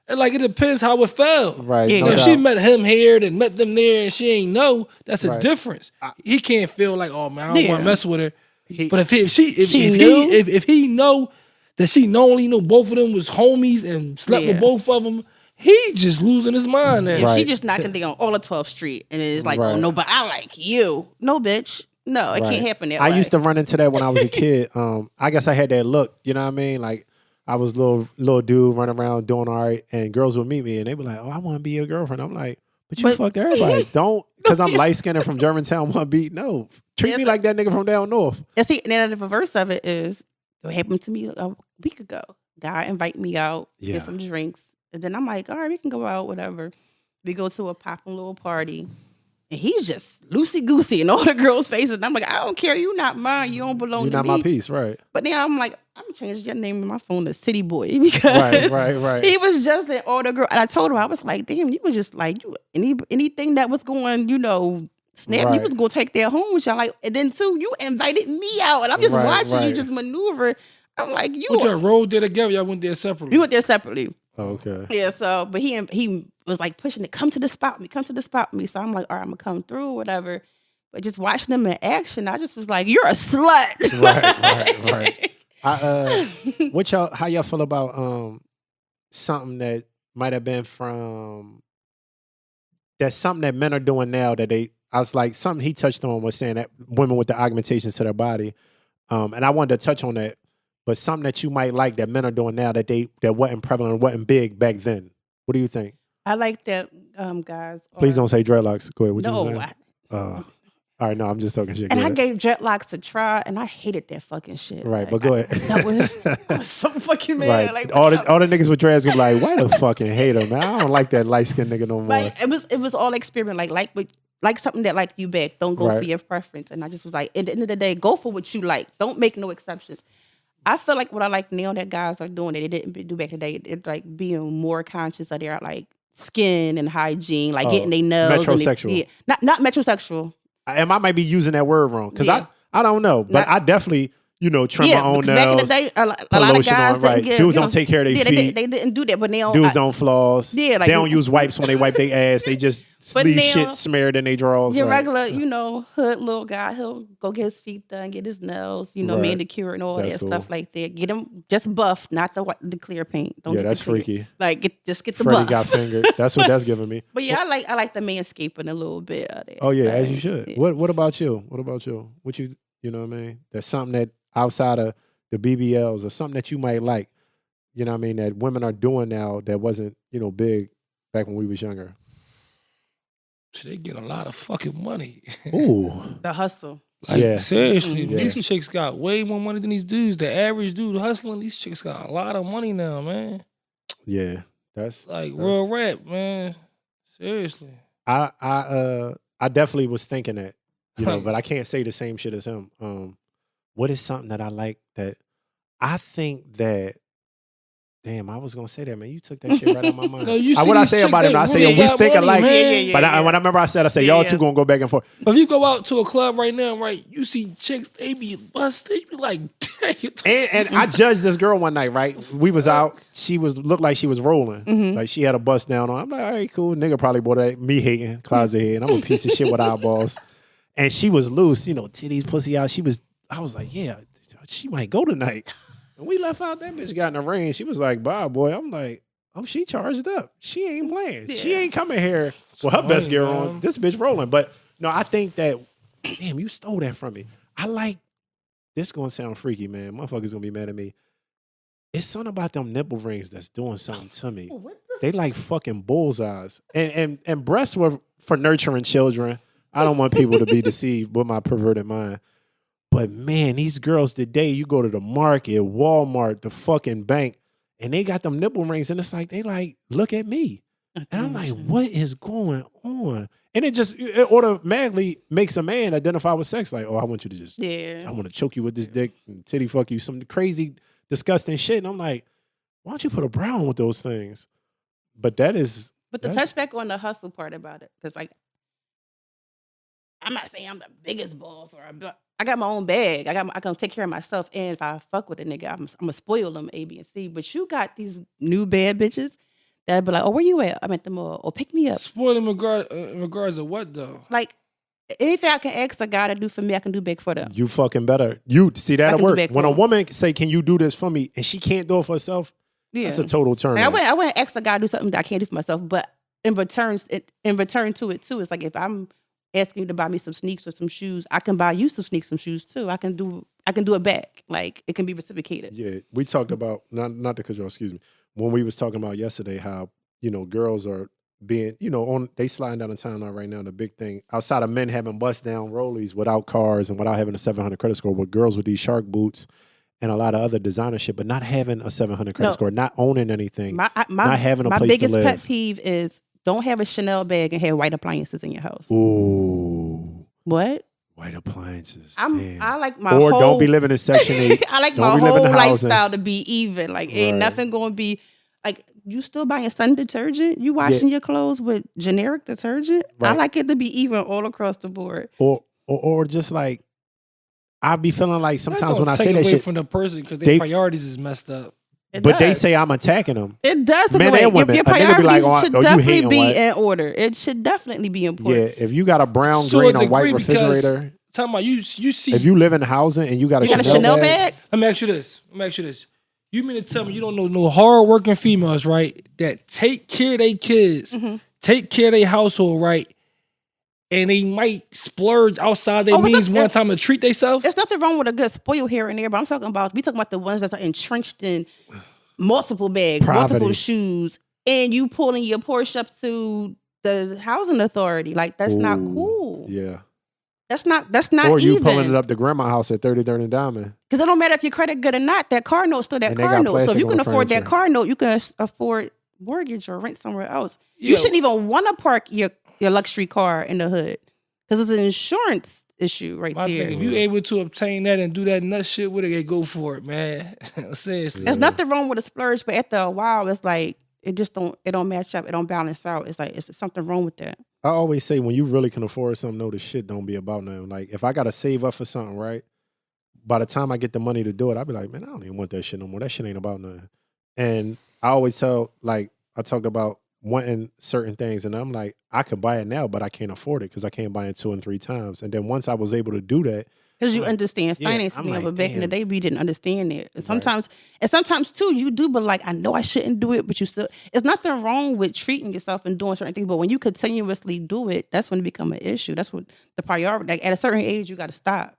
[SPEAKER 4] And like it depends how it felt.
[SPEAKER 2] Right.
[SPEAKER 3] Yeah.
[SPEAKER 2] No
[SPEAKER 4] Now, if
[SPEAKER 2] doubt.
[SPEAKER 4] she met him here and met them there and she ain't know, that's a
[SPEAKER 2] Right.
[SPEAKER 4] difference. He can't feel like, oh man, I don't
[SPEAKER 3] Yeah.
[SPEAKER 4] want to mess with her.
[SPEAKER 2] He-
[SPEAKER 4] But if he know that she knowingly knew both of them was homies and slept with
[SPEAKER 3] Yeah.
[SPEAKER 4] both of them, he just losing his mind. Now.
[SPEAKER 3] If
[SPEAKER 2] Right.
[SPEAKER 3] she just knocking down all of 12th Street and it's like,
[SPEAKER 2] Right.
[SPEAKER 3] oh no, but I like you. No, bitch. No, it
[SPEAKER 2] Right.
[SPEAKER 3] can't happen that
[SPEAKER 2] I
[SPEAKER 3] way.
[SPEAKER 2] used to run into that when I was a kid. I guess I had that look, you know what I mean? Like I was little dude running around doing all right, and girls would meet me and they were like, "Oh, I want to be your girlfriend." I'm like, "But you
[SPEAKER 3] But-
[SPEAKER 2] fucked everybody. Don't because I'm light skinned and from Germantown, one beat. No, treat
[SPEAKER 3] Yes,
[SPEAKER 2] me
[SPEAKER 3] sir.
[SPEAKER 2] like that nigga from down north."
[SPEAKER 3] And see, and then the reverse of it is what happened to me a week ago. Guy invite me out,
[SPEAKER 2] Yeah.
[SPEAKER 3] get some drinks, and then I'm like, all right, we can go out, whatever. We go to a popping little party, and he's just loosey goosey in all the girls' faces. And I'm like, I don't care, you not mine, you don't belong
[SPEAKER 2] You're
[SPEAKER 3] to
[SPEAKER 2] not
[SPEAKER 3] me.
[SPEAKER 2] my piece, right?
[SPEAKER 3] But now I'm like, I'm changing your name in my phone to City Boy because
[SPEAKER 2] Right.
[SPEAKER 3] he was just an older girl. And I told him, I was like, damn, you was just like anything that was going, snap, you
[SPEAKER 2] Right.
[SPEAKER 3] was gonna take that home with you. Like, and then too, you invited me out, and I'm just
[SPEAKER 2] Right,
[SPEAKER 3] watching you
[SPEAKER 2] right.
[SPEAKER 3] just maneuver. I'm like,
[SPEAKER 4] What y'all rode there together? Y'all went there separately.
[SPEAKER 3] we went there separately.
[SPEAKER 2] Okay.
[SPEAKER 3] Yeah, so but he was like pushing it, come to the spot with me. So I'm like, all right, I'm gonna come through, whatever. But just watching them in action, I just was like, you're a slut.
[SPEAKER 2] Right. How y'all feel about something that might have been from that's something that men are doing now that I was like something he touched on was saying that women with the augmentations to their body. And I wanted to touch on that, but something that you might like that men are doing now that wasn't prevalent, wasn't big back then. What do you think?
[SPEAKER 3] I like that, guys.
[SPEAKER 2] Please don't say dreadlocks. Go ahead. What you
[SPEAKER 3] No,
[SPEAKER 2] saying? All right, no, I'm just talking shit.
[SPEAKER 3] and
[SPEAKER 2] Go
[SPEAKER 3] I
[SPEAKER 2] ahead.
[SPEAKER 3] gave dreadlocks a try, and I hated that fucking shit.
[SPEAKER 2] Right,
[SPEAKER 3] Like,
[SPEAKER 2] but go ahead.
[SPEAKER 3] I was so fucking mad.
[SPEAKER 2] Right.
[SPEAKER 3] Like,
[SPEAKER 2] all the niggas with dreads gonna be like, why the fucking hate him, man? I don't like that light skinned nigga no more.
[SPEAKER 3] like it was all experiment. Like something that like you back. Don't go
[SPEAKER 2] Right.
[SPEAKER 3] for your preference. And I just was like, at the end of the day, go for what you like. Don't make no exceptions. I feel like what I like now that guys are doing that they didn't do back in the day, it's like being more conscious of their like skin and hygiene, like getting their nails.
[SPEAKER 2] metrosexual.
[SPEAKER 3] Not metrosexual.
[SPEAKER 2] And I might be using that word wrong because
[SPEAKER 3] Yeah.
[SPEAKER 2] I don't know, but
[SPEAKER 3] Not-
[SPEAKER 2] I definitely trim my own
[SPEAKER 3] because
[SPEAKER 2] nails.
[SPEAKER 3] back in the day, a lot
[SPEAKER 2] put
[SPEAKER 3] of
[SPEAKER 2] lotion
[SPEAKER 3] guys
[SPEAKER 2] on,
[SPEAKER 3] didn't
[SPEAKER 2] right.
[SPEAKER 3] get
[SPEAKER 2] Dudes don't take care of their feet.
[SPEAKER 3] They didn't do that, but now
[SPEAKER 2] Dudes don't floss.
[SPEAKER 3] Yeah, like-
[SPEAKER 2] they don't use wipes when they wipe their ass. They just
[SPEAKER 3] But
[SPEAKER 2] leave
[SPEAKER 3] now-
[SPEAKER 2] shit smeared in their drawers.
[SPEAKER 3] your
[SPEAKER 2] right.
[SPEAKER 3] regular, hood little guy, he'll go get his feet done, get his nails,
[SPEAKER 2] Right.
[SPEAKER 3] manicure and all
[SPEAKER 2] That's
[SPEAKER 3] that
[SPEAKER 2] cool.
[SPEAKER 3] stuff like that. Get him just buff, not the clear paint. Don't
[SPEAKER 2] Yeah,
[SPEAKER 3] get
[SPEAKER 2] that's
[SPEAKER 3] the clear.
[SPEAKER 2] freaky.
[SPEAKER 3] Like just get the
[SPEAKER 2] Freddie
[SPEAKER 3] buff.
[SPEAKER 2] got fingered. That's what that's giving me.
[SPEAKER 3] But yeah, I like the manscaping a little bit of that.
[SPEAKER 2] Oh yeah, as
[SPEAKER 3] Like,
[SPEAKER 2] you should.
[SPEAKER 3] yeah.
[SPEAKER 2] What about you? What about you? What you know what I mean? That's something that outside of the BBLs or something that you might like, you know what I mean, that women are doing now that wasn't, big back when we was younger.
[SPEAKER 4] They get a lot of fucking money.
[SPEAKER 2] Ooh.
[SPEAKER 3] The hustle.
[SPEAKER 4] Like,
[SPEAKER 2] Yeah.
[SPEAKER 4] seriously,
[SPEAKER 2] Yeah.
[SPEAKER 4] these chicks got way more money than these dudes. The average dude hustling, these chicks got a lot of money now, man.
[SPEAKER 2] Yeah. That's
[SPEAKER 4] Like real rap, man. Seriously.
[SPEAKER 2] I definitely was thinking that, but I can't say the same shit as him. What is something that I like that I think that? Damn, I was gonna say that, man. You took that shit right out of my mind.
[SPEAKER 4] No, you see
[SPEAKER 2] what I
[SPEAKER 4] these
[SPEAKER 2] say
[SPEAKER 4] chicks,
[SPEAKER 2] about him,
[SPEAKER 4] they
[SPEAKER 2] I say
[SPEAKER 4] really
[SPEAKER 2] we
[SPEAKER 4] got
[SPEAKER 2] think
[SPEAKER 4] money,
[SPEAKER 2] alike.
[SPEAKER 4] man.
[SPEAKER 2] But when I remember I said y'all two gonna go back and forth.
[SPEAKER 4] If you go out to a club right now, right, you see chicks, they be busted. You be like, damn.
[SPEAKER 2] And I judged this girl one night, right? We was out. She looked like she was rolling. Like she had a bust down on. I'm like, all right, cool. Nigga probably bought that. Me hating, closet head. I'm a piece of shit with eyeballs. And she was loose, titties, pussy out. I was like, yeah, she might go tonight. And we left out. That bitch got in the rain. She was like, bye, boy. I'm like, oh, she charged up. She ain't playing. She ain't coming here with her best gear on. This bitch rolling. But no, I think that, damn, you stole that from me. I like, this gonna sound freaky, man. Motherfuckers gonna be mad at me. It's something about them nipple rings that's doing something to me. They like fucking bullseyes. And breasts were for nurturing children. I don't want people to be deceived with my perverted mind. But man, these girls today, you go to the market, Walmart, the fucking bank, and they got them nipple rings, and it's like they like look at me, and I'm like, what is going on? And it automatically makes a man identify with sex, like, oh, I want you to just, I want to choke you with this dick and titty fuck you, some crazy, disgusting shit. And I'm like, why don't you put a bra on with those things? But that is,
[SPEAKER 3] but to touch back on the hustle part about it, because like, I'm not saying I'm the biggest boss I got my own bag. I can take care of myself. And if I fuck with a nigga, I'm gonna spoil them A, B, and C. But you got these new bad bitches that be like, oh, where you at? I'm at the mall. Or pick me up.
[SPEAKER 4] Spoil in regards to what though?
[SPEAKER 3] Like anything I can ask a guy to do for me, I can do back for them.
[SPEAKER 2] You fucking better. You see that at work. When a woman say, can you do this for me? And she can't do it for herself, that's a total turn.
[SPEAKER 3] I wouldn't ask a guy to do something that I can't do for myself. But in return to it too, it's like if I'm asking you to buy me some sneaks or some shoes, I can buy you some sneaks, some shoes too. I can do it back. Like it can be reciprocated.
[SPEAKER 2] Yeah, we talked about not to cut you off, excuse me. When we was talking about yesterday, how girls are being they sliding down the timeline right now. The big thing outside of men having bust down rollies without cars and without having a 700 credit score, with girls with these shark boots and a lot of other designer shit, but not having a 700 credit score, not owning anything, not having a place to live. My
[SPEAKER 3] biggest pet peeve is don't have a Chanel bag and have white appliances in your house.
[SPEAKER 2] Ooh.
[SPEAKER 3] What?
[SPEAKER 2] White appliances.
[SPEAKER 3] I like my
[SPEAKER 2] or
[SPEAKER 3] whole...
[SPEAKER 2] don't be living in Section 8.
[SPEAKER 3] I like my whole lifestyle to be even. Like, ain't nothing going to be... Like, you still buying sun detergent? You washing your clothes with generic detergent? Right. I like it to be even all across the board.
[SPEAKER 2] Or just like... I be feeling like sometimes when I say that shit...
[SPEAKER 4] from the person because their priorities is messed up.
[SPEAKER 2] But they say I'm attacking them.
[SPEAKER 3] It does.
[SPEAKER 2] Men and women.
[SPEAKER 3] Your priorities
[SPEAKER 2] be like,
[SPEAKER 3] should definitely be in order. It should definitely be important.
[SPEAKER 2] Yeah, if you got a brown, green, or white refrigerator.
[SPEAKER 4] Talking about you see.
[SPEAKER 2] If you live in housing and you got a Chanel bag.
[SPEAKER 4] Let me ask you this. You mean to tell me you don't know no hard-working females, right, that take care of their kids, take care of their household, right, and they might splurge outside their means one time to treat themselves?
[SPEAKER 3] There's nothing wrong with a good spoil here and there, but we talking about the ones that are entrenched in multiple bags, multiple shoes, and you pulling your Porsche up to the housing authority. Like that's not cool.
[SPEAKER 2] Yeah.
[SPEAKER 3] That's not
[SPEAKER 2] or you
[SPEAKER 3] even.
[SPEAKER 2] Pulling it up to grandma's house at 30 Diamond.
[SPEAKER 3] Because it don't matter if your credit good or not, that car note's still that car note. So if you can afford that car note, you can afford mortgage or rent somewhere else. You shouldn't even want to park your luxury car in the hood because it's an insurance issue right there.
[SPEAKER 4] If you able to obtain that and do that nut shit with it, go for it, man. Seriously.
[SPEAKER 3] There's nothing wrong with a splurge, but after a while, it's like it don't match up. It don't balance out. It's like it's something wrong with that.
[SPEAKER 2] I always say when you really can afford something, no, the shit don't be about nothing. Like if I gotta save up for something, right? By the time I get the money to do it, I'll be like, man, I don't even want that shit no more. That shit ain't about nothing. And I always tell, like, I talked about wanting certain things, and I'm like, I could buy it now, but I can't afford it because I can't buy it 2 and 3 times. And then once I was able to do that,
[SPEAKER 3] because you understand financing, but back in the day we didn't understand it. And sometimes too, you do, but like I know I shouldn't do it, but you still. It's nothing wrong with treating yourself and doing certain things, but when you continuously do it, that's when it becomes an issue. That's what the priority. Like at a certain age, you got to stop.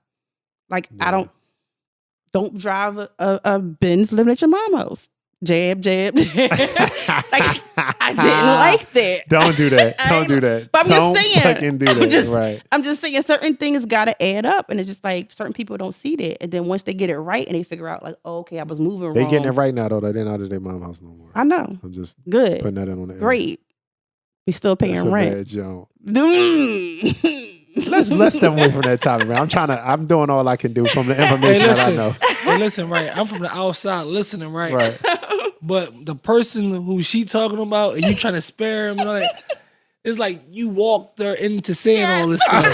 [SPEAKER 3] Like I don't drive a Benz living at your mama's. jab, jab, jab. Like, I didn't like that.
[SPEAKER 2] Don't do that. Don't do that.
[SPEAKER 3] But I'm
[SPEAKER 2] Don't
[SPEAKER 3] just saying.
[SPEAKER 2] fucking do that. Right.
[SPEAKER 3] I'm just saying certain things got to add up. And it's just like certain people don't see that. And then once they get it right and they figure out like, oh, okay, I was moving
[SPEAKER 2] They
[SPEAKER 3] wrong.
[SPEAKER 2] getting it right now, though. They're not at their mom's house no more.
[SPEAKER 3] I know.
[SPEAKER 2] I'm just
[SPEAKER 3] Good.
[SPEAKER 2] putting that in on the air.
[SPEAKER 3] Great. We still paying
[SPEAKER 2] That's a
[SPEAKER 3] rent.
[SPEAKER 2] bad joke.
[SPEAKER 3] Mm.
[SPEAKER 2] Let's step away from that topic, man. I'm doing all I can do from the information that I know.
[SPEAKER 4] Hey, listen, right? I'm from the outside listening, right?
[SPEAKER 2] Right.
[SPEAKER 4] But the person who she talking about and you trying to spare him and all that, it's like you walked her into saying all this stuff.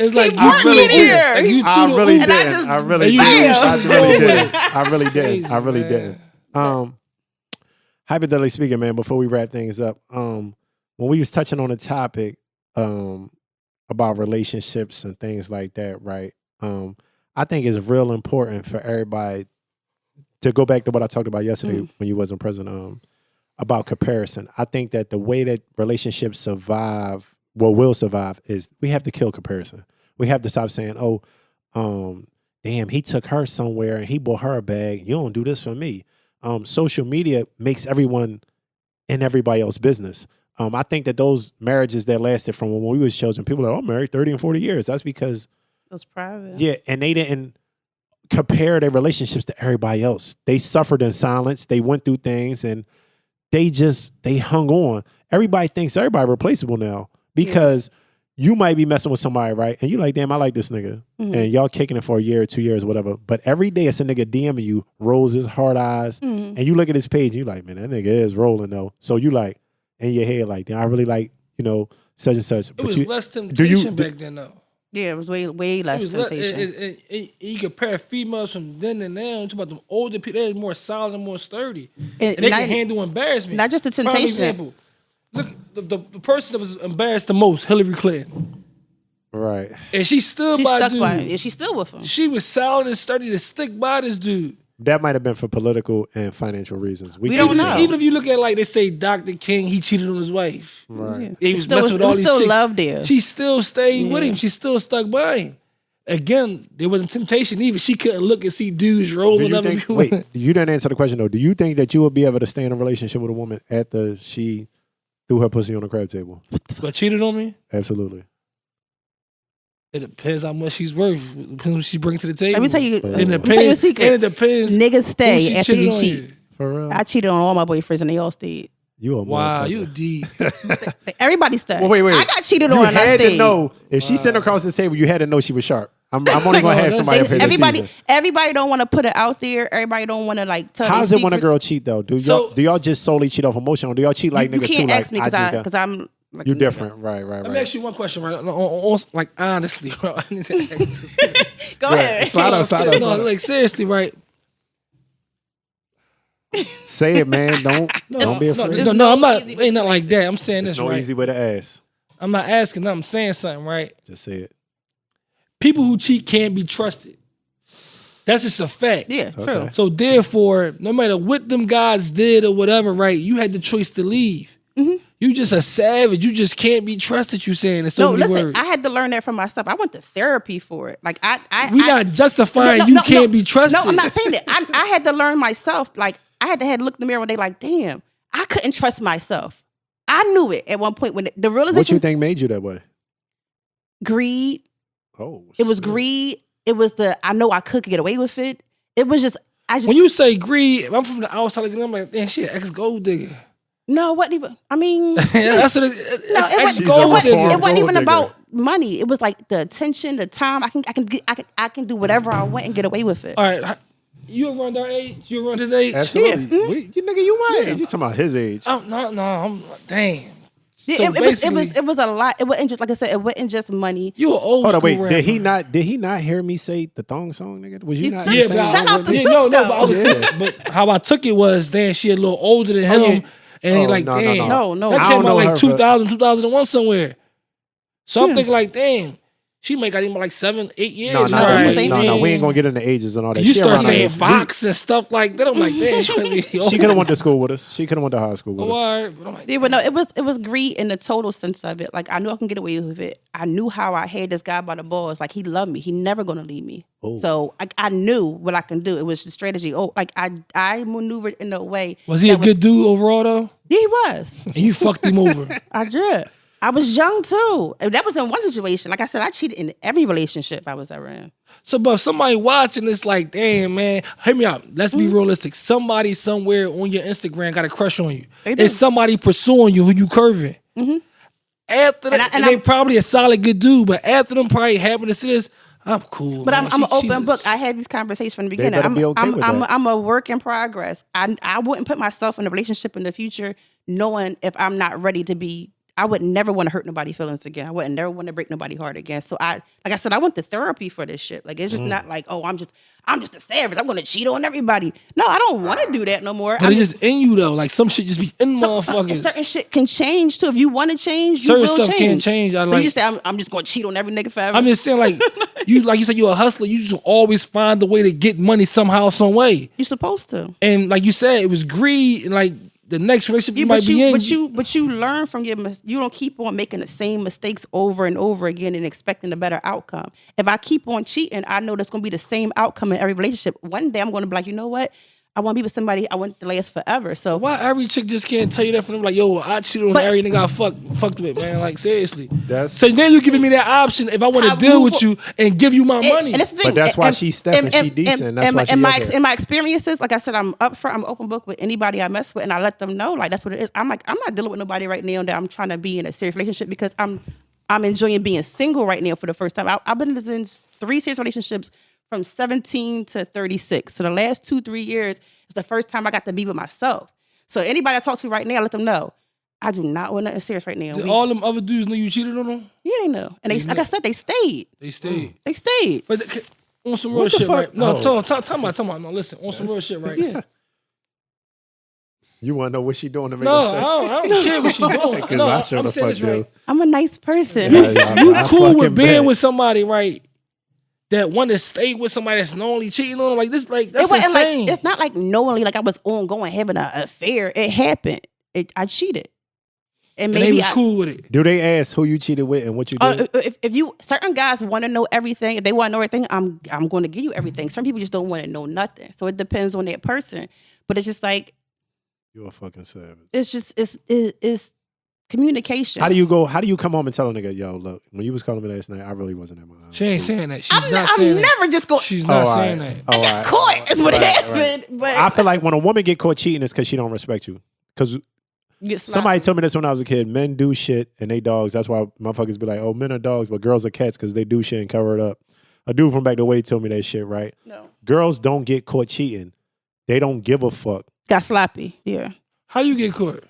[SPEAKER 4] It's like
[SPEAKER 3] He
[SPEAKER 4] you
[SPEAKER 3] brought
[SPEAKER 4] really
[SPEAKER 3] me
[SPEAKER 4] did.
[SPEAKER 3] there.
[SPEAKER 4] Like, you
[SPEAKER 2] I
[SPEAKER 4] threw the
[SPEAKER 2] really
[SPEAKER 4] Uber-
[SPEAKER 3] And I
[SPEAKER 2] did.
[SPEAKER 3] just-
[SPEAKER 2] I really
[SPEAKER 4] you
[SPEAKER 2] did.
[SPEAKER 4] just
[SPEAKER 2] I really did. I really did.
[SPEAKER 4] Crazy,
[SPEAKER 2] I really
[SPEAKER 4] man.
[SPEAKER 2] did. Hypothetically speaking, man, before we wrap things up, when we was touching on the topic about relationships and things like that, right? I think it's real important for everybody to go back to what I talked about yesterday when you wasn't present, about comparison. I think that the way that relationships survive, will survive, is we have to kill comparison. We have to stop saying, oh, damn, he took her somewhere and he bought her a bag. You don't do this for me. Social media makes everyone in everybody else's business. I think that those marriages that lasted from when we was children, people are, married 30 and 40 years. That's because,
[SPEAKER 3] It was private.
[SPEAKER 2] yeah, and they didn't compare their relationships to everybody else. They suffered in silence. They went through things and they hung on. Everybody thinks everybody replaceable now because you might be messing with somebody, right? And you like, damn, I like this nigga. And y'all kicking it for a year or 2 years, whatever. But every day it's a nigga DMing you, rolls his hard eyes, and you look at his page and you like, man, that nigga is rolling though. So you like, in your head, like, damn, I really like, such and such.
[SPEAKER 4] It was less temptation back then, though.
[SPEAKER 3] Yeah, it was way
[SPEAKER 4] It
[SPEAKER 3] less
[SPEAKER 4] was
[SPEAKER 3] temptation.
[SPEAKER 4] you compare females from then and now. Talk about them older people. They're more solid and more sturdy,
[SPEAKER 3] And
[SPEAKER 4] and they
[SPEAKER 3] not-
[SPEAKER 4] can handle embarrassment.
[SPEAKER 3] not just the
[SPEAKER 4] Prime
[SPEAKER 3] temptation.
[SPEAKER 4] example. Look, the person that was embarrassed the most, Hillary Clinton,
[SPEAKER 2] Right.
[SPEAKER 4] and she stood
[SPEAKER 3] She
[SPEAKER 4] by
[SPEAKER 3] stuck
[SPEAKER 4] dude.
[SPEAKER 3] by him. Yeah, she's still with him.
[SPEAKER 4] She was solid and sturdy to stick by this dude.
[SPEAKER 2] That might have been for political and financial reasons.
[SPEAKER 3] We
[SPEAKER 2] can't
[SPEAKER 3] don't
[SPEAKER 2] say
[SPEAKER 3] know.
[SPEAKER 2] that.
[SPEAKER 4] Even if you look at like they say Dr. King, he cheated on his wife.
[SPEAKER 2] Right.
[SPEAKER 4] He was
[SPEAKER 3] Still-
[SPEAKER 4] messing with all
[SPEAKER 3] it was
[SPEAKER 4] these
[SPEAKER 3] still
[SPEAKER 4] chicks.
[SPEAKER 3] love there.
[SPEAKER 4] She still stayed with
[SPEAKER 3] Yeah.
[SPEAKER 4] him. She still stuck by him. Again, there wasn't temptation either. She couldn't look and see dudes
[SPEAKER 2] Do
[SPEAKER 4] rolling
[SPEAKER 2] you
[SPEAKER 4] up.
[SPEAKER 2] think, wait, you didn't answer the question though. Do you think that you would be able to stay in a relationship with a woman after she threw her pussy on the crab table?
[SPEAKER 4] But cheated on me?
[SPEAKER 2] Absolutely.
[SPEAKER 4] It depends how much she's worth. It depends what she brings to the table.
[SPEAKER 3] Let me tell you,
[SPEAKER 2] It
[SPEAKER 3] let me tell you a
[SPEAKER 4] And it
[SPEAKER 3] secret.
[SPEAKER 4] depends.
[SPEAKER 3] Niggas
[SPEAKER 4] who
[SPEAKER 3] stay
[SPEAKER 4] she
[SPEAKER 3] after
[SPEAKER 4] cheated
[SPEAKER 3] you
[SPEAKER 4] on
[SPEAKER 3] cheat.
[SPEAKER 2] For real?
[SPEAKER 3] I cheated on all my boyfriends and they all stayed.
[SPEAKER 2] You a
[SPEAKER 4] Wow,
[SPEAKER 2] motherfucker.
[SPEAKER 4] you deep.
[SPEAKER 3] Everybody stayed.
[SPEAKER 2] Well, wait.
[SPEAKER 3] I got cheated
[SPEAKER 2] You
[SPEAKER 3] on and I
[SPEAKER 2] had
[SPEAKER 3] stayed.
[SPEAKER 2] to know if she sat across this table. You had to know she was sharp. I'm only gonna have
[SPEAKER 4] No,
[SPEAKER 2] somebody up here this
[SPEAKER 3] Everybody,
[SPEAKER 2] season.
[SPEAKER 3] everybody don't want to put it out there. Everybody don't want to like tell.
[SPEAKER 2] How's
[SPEAKER 3] their
[SPEAKER 2] it when a
[SPEAKER 3] secrets.
[SPEAKER 2] girl cheat though? Do
[SPEAKER 4] So-
[SPEAKER 2] y'all just solely cheat off emotion, or do y'all cheat like
[SPEAKER 3] You
[SPEAKER 2] niggas
[SPEAKER 3] can't
[SPEAKER 2] too?
[SPEAKER 3] ask me
[SPEAKER 2] like,
[SPEAKER 3] because I'm. Like
[SPEAKER 2] you
[SPEAKER 3] a nigga.
[SPEAKER 2] different, right?
[SPEAKER 4] Let me ask you one question, right? Like honestly, bro. I need to ask this.
[SPEAKER 3] Go ahead.
[SPEAKER 2] Slide up, slide up.
[SPEAKER 4] No, like seriously, right?
[SPEAKER 2] Say it, man. Don't be afraid.
[SPEAKER 4] No, I'm not.
[SPEAKER 3] easy way
[SPEAKER 4] Ain't not like that. I'm saying
[SPEAKER 2] There's
[SPEAKER 4] this
[SPEAKER 2] no
[SPEAKER 4] right.
[SPEAKER 2] easy way to ask.
[SPEAKER 4] I'm not asking. I'm saying something right.
[SPEAKER 2] Just say it.
[SPEAKER 4] People who cheat can't be trusted. That's just a fact.
[SPEAKER 3] Yeah, true.
[SPEAKER 2] Okay.
[SPEAKER 4] So therefore, no matter what them guys did or whatever, right? You had the choice to leave. You just a savage. You just can't be trusted. You saying in so
[SPEAKER 3] No,
[SPEAKER 4] many
[SPEAKER 3] listen.
[SPEAKER 4] words.
[SPEAKER 3] I had to learn that for myself. I went to therapy for it. Like
[SPEAKER 4] We not justifying you can't be trusted.
[SPEAKER 3] No, I'm not saying that. I had to learn myself. Like I had to look in the mirror one day. Like, damn, I couldn't trust myself. I knew it at one point when the
[SPEAKER 2] What
[SPEAKER 3] realization.
[SPEAKER 2] you think made you that way?
[SPEAKER 3] Greed.
[SPEAKER 2] Oh,
[SPEAKER 3] It was
[SPEAKER 2] shit.
[SPEAKER 3] greed. It was I know I could get away with it. It was just
[SPEAKER 4] when you say greed, I'm from the outside looking. I'm like, man, she an ex gold digger.
[SPEAKER 3] no, what even? I mean,
[SPEAKER 4] Yeah, that's what it,
[SPEAKER 3] no,
[SPEAKER 4] it's
[SPEAKER 3] it wasn't.
[SPEAKER 4] ex
[SPEAKER 2] She's a
[SPEAKER 4] gold
[SPEAKER 3] It wasn't,
[SPEAKER 4] digger.
[SPEAKER 2] reformed
[SPEAKER 3] it wasn't even
[SPEAKER 2] gold digger.
[SPEAKER 3] about money. It was like the attention, the time. I can do whatever I want and get away with it.
[SPEAKER 4] All right, you around our age? You around his age?
[SPEAKER 2] Absolutely.
[SPEAKER 3] Yeah.
[SPEAKER 2] You nigga, you my age. You talking about his age?
[SPEAKER 4] No, I'm damn.
[SPEAKER 3] Yeah,
[SPEAKER 4] So
[SPEAKER 3] it was a lot. It wasn't just like I said. It wasn't just money.
[SPEAKER 4] You an old
[SPEAKER 2] Hold on,
[SPEAKER 4] school
[SPEAKER 2] wait.
[SPEAKER 4] rapper.
[SPEAKER 2] Did he not hear me say the thong song, nigga? Was you
[SPEAKER 3] You
[SPEAKER 2] not?
[SPEAKER 3] said-
[SPEAKER 4] Yeah,
[SPEAKER 2] saying
[SPEAKER 4] but
[SPEAKER 3] Shut
[SPEAKER 2] all
[SPEAKER 3] up
[SPEAKER 2] with
[SPEAKER 3] the
[SPEAKER 2] me?
[SPEAKER 4] Yeah, no, but I was
[SPEAKER 2] Yeah.
[SPEAKER 4] but how I took it was, damn, she a little older than him,
[SPEAKER 2] yeah.
[SPEAKER 4] and they
[SPEAKER 2] Oh,
[SPEAKER 4] like,
[SPEAKER 2] no, no,
[SPEAKER 4] damn,
[SPEAKER 2] no.
[SPEAKER 3] No,
[SPEAKER 4] that
[SPEAKER 2] I
[SPEAKER 4] came
[SPEAKER 2] don't
[SPEAKER 4] out
[SPEAKER 2] know
[SPEAKER 4] like
[SPEAKER 2] her,
[SPEAKER 4] 2000, 2001 somewhere. So I'm
[SPEAKER 3] Yeah.
[SPEAKER 4] thinking like, damn, She might got him like 7, 8 years.
[SPEAKER 2] No,
[SPEAKER 3] Right.
[SPEAKER 2] we ain't gonna get into ages and all that.
[SPEAKER 4] You
[SPEAKER 2] She
[SPEAKER 4] start
[SPEAKER 2] around
[SPEAKER 4] saying
[SPEAKER 2] our age.
[SPEAKER 4] Fox and stuff like that. I'm like, man,
[SPEAKER 2] She could have went to school with us. She could have went to high school with us.
[SPEAKER 4] all right. But I'm like,
[SPEAKER 3] Yeah, but no, it was greed in the total sense of it. Like I knew I can get away with it. I knew how I had this guy by the balls. Like he loved me. He never gonna leave me.
[SPEAKER 2] Oh.
[SPEAKER 3] So I knew what I can do. It was the strategy. Oh, like I maneuvered in a way.
[SPEAKER 4] was he a
[SPEAKER 3] that
[SPEAKER 4] good dude overall though?
[SPEAKER 3] Yeah, he was.
[SPEAKER 4] And you fucked him over.
[SPEAKER 3] I did. I was young too. And that was in one situation. Like I said, I cheated in every relationship I was ever in.
[SPEAKER 4] So, but if somebody watching this, like, damn, man, hear me out. Let's be realistic. Somebody somewhere on your Instagram got a crush on you.
[SPEAKER 3] They do.
[SPEAKER 4] And somebody pursuing you who you curving. After that, and they probably a solid good dude, but after them probably having to see this, I'm cool.
[SPEAKER 3] But
[SPEAKER 4] man.
[SPEAKER 3] I'm an open
[SPEAKER 4] Jesus.
[SPEAKER 3] book. I had these conversations from the
[SPEAKER 2] They
[SPEAKER 3] beginning.
[SPEAKER 2] better be okay with that.
[SPEAKER 3] I'm a work in progress. I wouldn't put myself in a relationship in the future knowing if I'm not ready to be. I would never want to hurt nobody's feelings again. I would never want to break nobody's heart again. So like I said, I went to therapy for this shit. Like it's just not like, oh, I'm just a savage. I'm gonna cheat on everybody. No, I don't want to do that no more.
[SPEAKER 4] But it's just in you though. Like some shit just be in
[SPEAKER 3] and
[SPEAKER 4] motherfuckers.
[SPEAKER 3] certain shit can change too. If you want to change, you
[SPEAKER 4] Certain
[SPEAKER 3] will
[SPEAKER 4] stuff can't change. I
[SPEAKER 3] So
[SPEAKER 4] like-
[SPEAKER 3] you just say I'm just gonna cheat on every nigga forever.
[SPEAKER 4] I'm just saying, like you said, you're a hustler. You just always find a way to get money somehow, some way.
[SPEAKER 3] You're supposed to.
[SPEAKER 4] And like you said, it was greed. And like the next relationship you might be in,
[SPEAKER 3] but you learn from you don't keep on making the same mistakes over and over again and expecting a better outcome. If I keep on cheating, I know there's gonna be the same outcome in every relationship. One day I'm gonna be like, you know what? I want to be with somebody I want to last forever. So
[SPEAKER 4] why every chick just can't tell you that from them? Like, yo, I cheated on
[SPEAKER 3] But-
[SPEAKER 4] every nigga I fucked with, man. Like, seriously.
[SPEAKER 2] That's-
[SPEAKER 4] So then you giving me that option if I want to
[SPEAKER 3] I
[SPEAKER 4] deal
[SPEAKER 3] move
[SPEAKER 4] with you and give you my money.
[SPEAKER 3] And that's the thing.
[SPEAKER 2] But that's why she's stepping. She decent. That's why she
[SPEAKER 3] in
[SPEAKER 2] out there.
[SPEAKER 3] my experiences, like I said, I'm upfront. I'm open book with anybody I mess with, and I let them know like that's what it is. I'm like, I'm not dealing with nobody right now that I'm trying to be in a serious relationship because I'm enjoying being single right now for the first time. I've been in 3 serious relationships from 17 to 36. So the last 2-3 years is the first time I got to be with myself. So anybody I talk to right now, I let them know I do not want nothing serious right now.
[SPEAKER 4] Did all them other dudes know you cheated on them?
[SPEAKER 3] Yeah, they know, and they, like I said, they stayed.
[SPEAKER 4] They stayed.
[SPEAKER 3] They stayed.
[SPEAKER 4] But on some real
[SPEAKER 2] What the
[SPEAKER 4] shit,
[SPEAKER 2] fuck?
[SPEAKER 4] right? No,
[SPEAKER 2] Oh.
[SPEAKER 4] talk about. No, listen, on some real shit, right?
[SPEAKER 3] Yeah.
[SPEAKER 2] You want to know what she doing to make
[SPEAKER 4] No,
[SPEAKER 2] us stay?
[SPEAKER 4] I don't care what she doing.
[SPEAKER 2] Because
[SPEAKER 4] No,
[SPEAKER 2] I sure
[SPEAKER 4] I'm
[SPEAKER 2] the
[SPEAKER 4] saying
[SPEAKER 2] fuck
[SPEAKER 4] this right.
[SPEAKER 2] do.
[SPEAKER 3] I'm a nice person.
[SPEAKER 4] You cool with being
[SPEAKER 2] bet.
[SPEAKER 4] with somebody, right? That want to stay with somebody that's knowingly cheating on them, like this, like that's
[SPEAKER 3] It wasn't
[SPEAKER 4] insane.
[SPEAKER 3] like it's not like knowingly like I was ongoing having an affair. It happened. I cheated, and
[SPEAKER 4] and they
[SPEAKER 3] maybe
[SPEAKER 4] was cool with it.
[SPEAKER 2] Do they ask who you cheated with and what you did?
[SPEAKER 3] if you certain guys want to know everything, if they want to know everything, I'm going to give you everything. Some people just don't want to know nothing. So it depends on that person. But it's just like
[SPEAKER 2] You're a fucking savage.
[SPEAKER 3] it's just it's communication.
[SPEAKER 2] How do you come home and tell a nigga, yo, look, when you was calling me last night, I really wasn't at my house.
[SPEAKER 4] She ain't saying that. She's not
[SPEAKER 3] I'm
[SPEAKER 4] saying that.
[SPEAKER 3] never just going.
[SPEAKER 4] She's not
[SPEAKER 2] all
[SPEAKER 4] saying
[SPEAKER 2] right.
[SPEAKER 4] that.
[SPEAKER 2] Oh,
[SPEAKER 3] I got caught. Is what happened. But
[SPEAKER 2] I feel like when a woman get caught cheating, it's because she don't respect you. Because
[SPEAKER 3] you get sloppy.
[SPEAKER 2] somebody told me this when I was a kid. Men do shit and they dogs. That's why motherfuckers be like, oh, men are dogs, but girls are cats because they do shit and cover it up. A dude from back the way told me that shit, right?
[SPEAKER 3] No.
[SPEAKER 2] Girls don't get caught cheating. They don't give a fuck.
[SPEAKER 3] Got sloppy. Yeah.
[SPEAKER 4] How you get caught?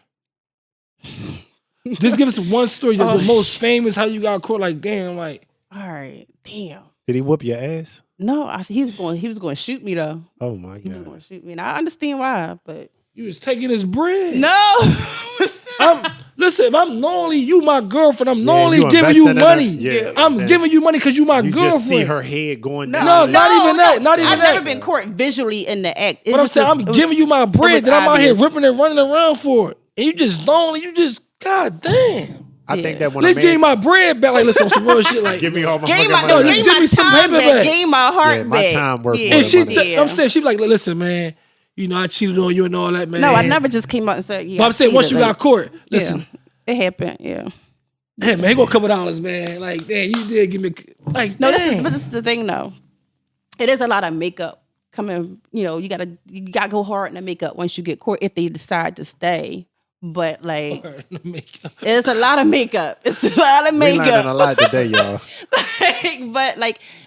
[SPEAKER 4] Just give us one story that's the most famous. How you got caught? Like damn, like
[SPEAKER 3] All right. Damn.
[SPEAKER 2] Did he whoop your ass?
[SPEAKER 3] No, he was going to shoot me though.
[SPEAKER 2] Oh my
[SPEAKER 3] He was
[SPEAKER 2] God.
[SPEAKER 3] going to shoot me, and I understand why. But
[SPEAKER 4] you was taking his bread.
[SPEAKER 3] no.
[SPEAKER 4] Listen, if I'm knowingly you my girlfriend, I'm
[SPEAKER 2] Yeah,
[SPEAKER 4] knowingly
[SPEAKER 2] you
[SPEAKER 4] giving you
[SPEAKER 2] investing in her.
[SPEAKER 4] money.
[SPEAKER 2] Yeah.
[SPEAKER 4] I'm
[SPEAKER 2] And
[SPEAKER 4] giving you money because you my
[SPEAKER 2] You
[SPEAKER 4] girlfriend.
[SPEAKER 2] just see her head going
[SPEAKER 3] No,
[SPEAKER 2] down.
[SPEAKER 4] not even that. Not even
[SPEAKER 3] I've
[SPEAKER 4] that.
[SPEAKER 3] never been caught visually in the act. It
[SPEAKER 4] But I'm
[SPEAKER 3] just
[SPEAKER 4] saying,
[SPEAKER 3] was-
[SPEAKER 4] I'm
[SPEAKER 3] it was-
[SPEAKER 4] giving you my
[SPEAKER 3] was
[SPEAKER 4] bread, then I'm out here
[SPEAKER 3] obvious.
[SPEAKER 4] ripping and running around for it. And you just lonely. You just, god damn.
[SPEAKER 2] I
[SPEAKER 3] Yeah.
[SPEAKER 2] think that when
[SPEAKER 4] Let's
[SPEAKER 2] a
[SPEAKER 4] give you
[SPEAKER 2] man
[SPEAKER 4] my bread back. Like, listen, on some real shit. Like,
[SPEAKER 2] give me all my
[SPEAKER 3] Gave
[SPEAKER 2] fucking
[SPEAKER 3] my,
[SPEAKER 2] money
[SPEAKER 3] no,
[SPEAKER 2] back.
[SPEAKER 3] gave
[SPEAKER 4] Give
[SPEAKER 3] my
[SPEAKER 4] me some
[SPEAKER 3] time
[SPEAKER 4] paper
[SPEAKER 3] back.
[SPEAKER 4] back.
[SPEAKER 3] Gave my heart
[SPEAKER 2] Yeah, my
[SPEAKER 3] back.
[SPEAKER 2] time worth
[SPEAKER 3] Yeah.
[SPEAKER 2] more
[SPEAKER 4] if she,
[SPEAKER 2] than money.
[SPEAKER 4] I'm saying, she be like, listen, man, you know, I cheated on you and all that, man.
[SPEAKER 3] No, I never just came out and said, yeah.
[SPEAKER 4] But I'm saying, once you
[SPEAKER 3] cheated,
[SPEAKER 4] got caught, listen,
[SPEAKER 3] yeah, it happened. Yeah.
[SPEAKER 4] hey, man, here go $2, man. Like, damn, you did give me, like,
[SPEAKER 3] No,
[SPEAKER 4] damn.
[SPEAKER 3] this is the thing though. It is a lot of makeup coming. You know, you gotta go hard in the makeup once you get caught if they decide to stay. But like, it's a lot of makeup. It's a lot of
[SPEAKER 2] We learning a
[SPEAKER 3] makeup.
[SPEAKER 2] lot today, y'all.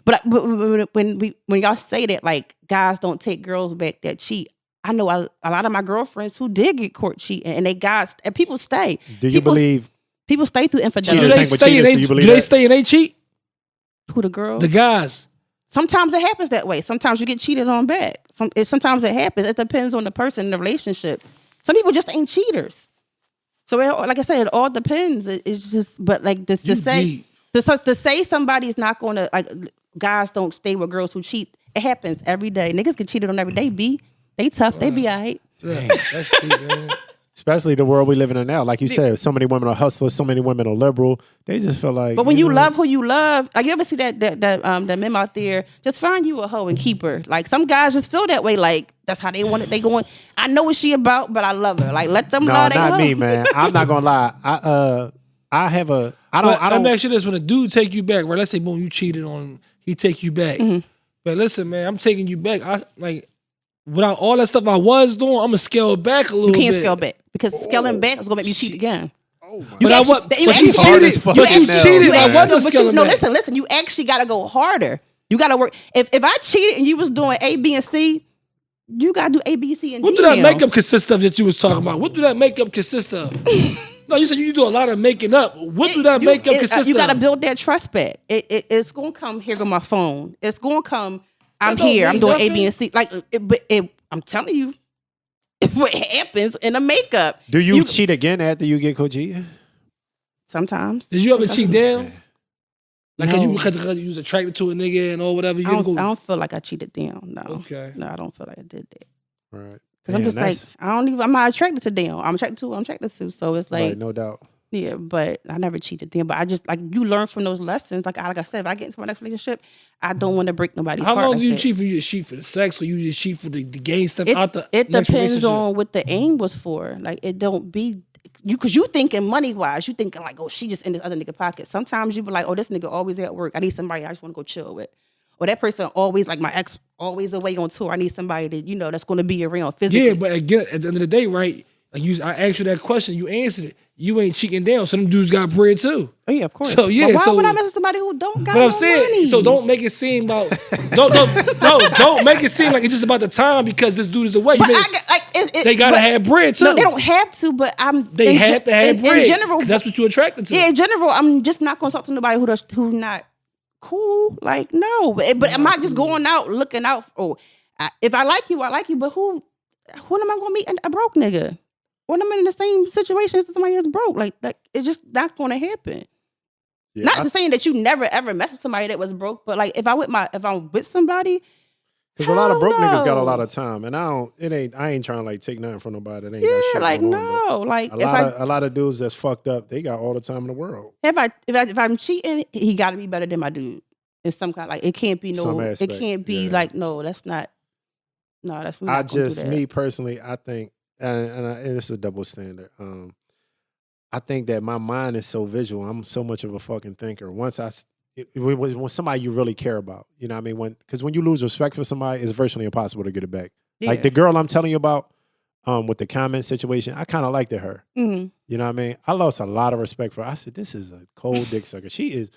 [SPEAKER 3] but when y'all say that, like guys don't take girls back that cheat. I know a lot of my girlfriends who did get caught cheating, and people stay.
[SPEAKER 2] Do you believe?
[SPEAKER 3] People stay through
[SPEAKER 4] do
[SPEAKER 3] infidelity?
[SPEAKER 2] Cheaters
[SPEAKER 4] they
[SPEAKER 2] hang with
[SPEAKER 4] stay
[SPEAKER 2] cheaters,
[SPEAKER 4] and
[SPEAKER 2] do you
[SPEAKER 4] they,
[SPEAKER 2] believe
[SPEAKER 4] do they
[SPEAKER 2] that?
[SPEAKER 4] stay and they cheat?
[SPEAKER 3] Who the girls?
[SPEAKER 4] The guys.
[SPEAKER 3] Sometimes it happens that way. Sometimes you get cheated on back. Sometimes it happens. It depends on the person in the relationship. Some people just ain't cheaters. So like I said, it all depends. It's just, but like this to
[SPEAKER 4] You
[SPEAKER 3] say,
[SPEAKER 4] deep.
[SPEAKER 3] To say somebody's not going to, like, guys don't stay with girls who cheat, it happens every day. Niggas get cheated on every day, They tough, they be all right.
[SPEAKER 4] That's deep, man.
[SPEAKER 2] Especially the world we living in now. Like you said, so many women are hustlers, so many women are liberal. They just feel like.
[SPEAKER 3] But when you love who you love, like, you ever see that meme out there? Just find you a hoe and keep her. Like, some guys just feel that way. Like, that's how they want it. They going, I know what she about, but I love her. Like, let them love their hoe.
[SPEAKER 2] No, not me, man. I'm not gonna lie. I don't.
[SPEAKER 4] Let me ask you this: when a dude take you back, right? Let's say, boom, you cheated on him, he take you back.
[SPEAKER 3] Mm-hmm.
[SPEAKER 4] But listen, man, I'm taking you back. Without all that stuff I was doing, I'm gonna scale back a little bit.
[SPEAKER 3] You can't scale back because scaling back is gonna make you cheat again.
[SPEAKER 2] Oh my
[SPEAKER 4] You cheated.
[SPEAKER 3] No, listen. You actually gotta go harder. You gotta work. If I cheated and you was doing A, B, and C, you gotta do A, B, C, and D.
[SPEAKER 4] What do that makeup consist of that you was talking about? What do that makeup consist of? No, you said you do a lot of making up. What do that makeup consist of?
[SPEAKER 3] You gotta build that trust back. It's gonna come. Here go my phone. It's gonna come. I'm here. I'm doing nothing. A, B, and C. Like, I'm telling you, what happens in a makeup.
[SPEAKER 2] Do you cheat again after you get cheated?
[SPEAKER 3] Sometimes.
[SPEAKER 4] Did you ever cheat down? Like, no. because you was attracted to a nigga and or whatever. I
[SPEAKER 3] don't feel like I cheated down. No.
[SPEAKER 4] Okay.
[SPEAKER 3] No, I don't feel like I did that.
[SPEAKER 2] Right.
[SPEAKER 3] Because I'm just like, I'm not attracted to them. I'm attracted to. So it's like.
[SPEAKER 2] Right, no doubt.
[SPEAKER 3] Yeah, but I never cheated them. But I just, like, you learn from those lessons. Like I said, if I get into my next relationship, I don't want to break nobody's heart.
[SPEAKER 4] How long
[SPEAKER 3] like
[SPEAKER 4] do you
[SPEAKER 3] that.
[SPEAKER 4] cheat for? You just cheat for the sex, or you just cheat for the gay stuff out the
[SPEAKER 3] It depends on what the aim was for. Like, it don't be you, because you thinking money wise. You thinking like, oh, she just in this other nigga pocket. Sometimes you be like, oh, this nigga always at work. I need somebody I just want to go chill with. Or that person always, like my ex, always away on tour. I need somebody that that's going to be around physically.
[SPEAKER 4] Yeah, but again, at the end of the day, right? Like I asked you that question, you answered it. You ain't cheating down, so them dudes got bread too.
[SPEAKER 3] Oh yeah, of course.
[SPEAKER 4] So yeah,
[SPEAKER 3] but why would I mess with somebody who don't got
[SPEAKER 4] but I'm
[SPEAKER 3] no
[SPEAKER 4] saying,
[SPEAKER 3] money?
[SPEAKER 4] So don't make it seem about don't make it seem like it's just about the time because this dude is away.
[SPEAKER 3] But
[SPEAKER 4] they gotta have bread too.
[SPEAKER 3] No, they don't have to. But
[SPEAKER 4] they have to have bread.
[SPEAKER 3] In general,
[SPEAKER 4] that's what you're attracted to.
[SPEAKER 3] Yeah, in general, I'm just not gonna talk to nobody who's not cool. Like, no, but I'm not just going out looking out. Oh, if I like you, I like you. But who am I gonna meet? A broke nigga. When I'm in the same situation as somebody that's broke, like it's just not going to happen. Yeah, not to saying that you never ever mess with somebody that was broke, but like if I'm with somebody,
[SPEAKER 2] because a lot of broke niggas got a lot of time, and I ain't trying to like take nothing from nobody that ain't got shit
[SPEAKER 3] like
[SPEAKER 2] going
[SPEAKER 3] no,
[SPEAKER 2] on,
[SPEAKER 3] like
[SPEAKER 2] a lot of dudes that's fucked up, they got all the time in the world.
[SPEAKER 3] If I'm cheating, he got to be better than my dude in some kind. Like it can't be it can't be like no, that's not. No, that's not.
[SPEAKER 2] Me personally, I think. And it's a double standard. I think that my mind is so visual. I'm so much of a fucking thinker. When somebody you really care about, you know what I mean? Because when you lose respect for somebody, it's virtually impossible to get it back. Yeah. Like the girl I'm telling you about with the comment situation, I kind of liked her. Mm-hmm. You know what I mean? I lost a lot of respect for her. I said, this is a cold dick sucker. She is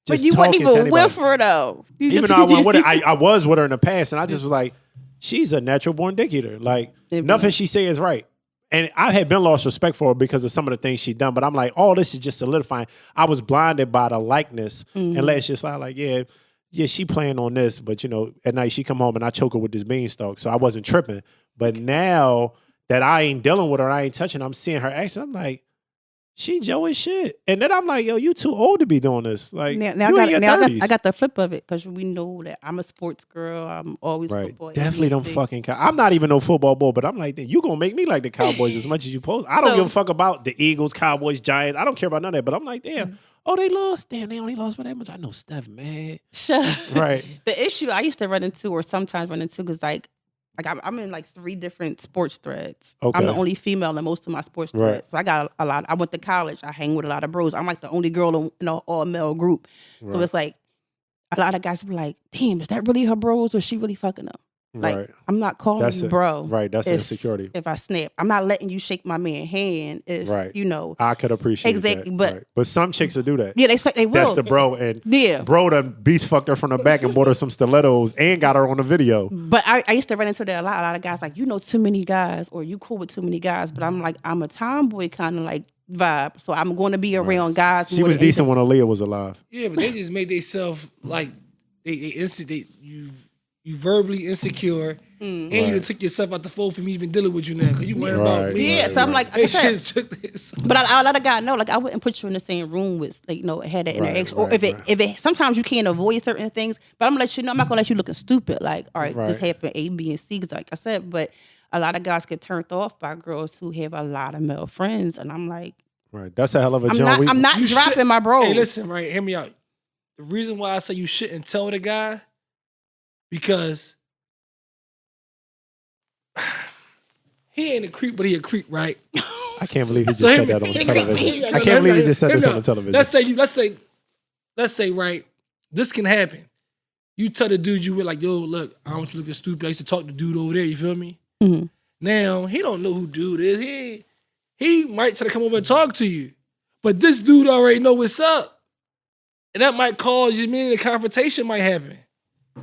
[SPEAKER 2] just
[SPEAKER 3] but you
[SPEAKER 2] talking
[SPEAKER 3] weren't even with her, though.
[SPEAKER 2] Even though I was with her in the past, and I just was like, she's a natural born dick eater. Like, nothing she say is right. And I had been lost respect for her because of some of the things she'd done. But I'm like, oh, this is just solidifying. I was blinded by the likeness. Mm-hmm. And let's just like, yeah, she playing on this. But, at night she come home and I choke her with this beanstalk. So I wasn't tripping. But now that I ain't dealing with her, I ain't touching her, I'm seeing her action. I'm like, she Joe as shit. And then I'm like, yo, you too old to be doing this. Like, I
[SPEAKER 3] got the flip of it because we know that I'm a sports girl. I'm always football.
[SPEAKER 2] Definitely don't fucking I'm not even no football boy, but I'm like, you gonna make me like the Cowboys as much as you post. I don't give a fuck about the Eagles, Cowboys, Giants. I don't care about none of that. But I'm like, damn, they lost. Damn, they only lost by that much. I know Steph, man. Right.
[SPEAKER 3] The issue I used to run into or sometimes run into is like I'm in like 3 different sports threads. Okay. I'm the only female in most of my sports threads. Right. So I got a lot. I went to college. I hang with a lot of bros. I'm like the only girl in an all-male group. Right. So it's like a lot of guys be like, damn, is that really her bros or is she really fucking up? Like, I'm not calling you bro.
[SPEAKER 2] Right, that's insecurity.
[SPEAKER 3] If I snap, I'm not letting you shake my man's hand. If
[SPEAKER 2] I could appreciate
[SPEAKER 3] exactly,
[SPEAKER 2] that. But some chicks will do that.
[SPEAKER 3] Yeah, they will.
[SPEAKER 2] That's the bro, and bro done beast fucked her from the back and bought her some stilettos and got her on the video.
[SPEAKER 3] But I used to run into that a lot. A lot of guys like, too many guys, or you cool with too many guys. But I'm like, I'm a tomboy kind of like vibe, so I'm going to be around guys.
[SPEAKER 2] She was decent when Aaliyah was alive.
[SPEAKER 4] Yeah, but they just made themselves like you verbally insecure, And you done took yourself out the fold from me even dealing with you now because you worried about me.
[SPEAKER 3] Yeah, so I'm like I said,
[SPEAKER 4] took this.
[SPEAKER 3] but I let a guy know, like I wouldn't put you in the same room with, like, had that interaction. Or if it sometimes you can't avoid certain things, but I'm gonna let you know. I'm not gonna let you looking stupid. Like, all right, this happened A, B, and C. Because like I said, but a lot of guys get turned off by girls who have a lot of male friends, and I'm like,
[SPEAKER 2] right, that's a hell of a job.
[SPEAKER 3] I'm not dropping my bro.
[SPEAKER 4] Hey, listen, right, hear me out. The reason why I say you shouldn't tell the guy because he ain't a creep, but he a creep, right?
[SPEAKER 2] I can't believe he just said that on television. I can't believe he just said this on the television.
[SPEAKER 4] Let's say, right, this can happen. You tell the dude you with, like, yo, look, I don't want you looking stupid. I used to talk to dude over there, you feel me?
[SPEAKER 3] Mm-hmm.
[SPEAKER 4] Now, he don't know who dude is. He might try to come over and talk to you. But this dude already know what's up. And that might cause you, meaning a confrontation might happen.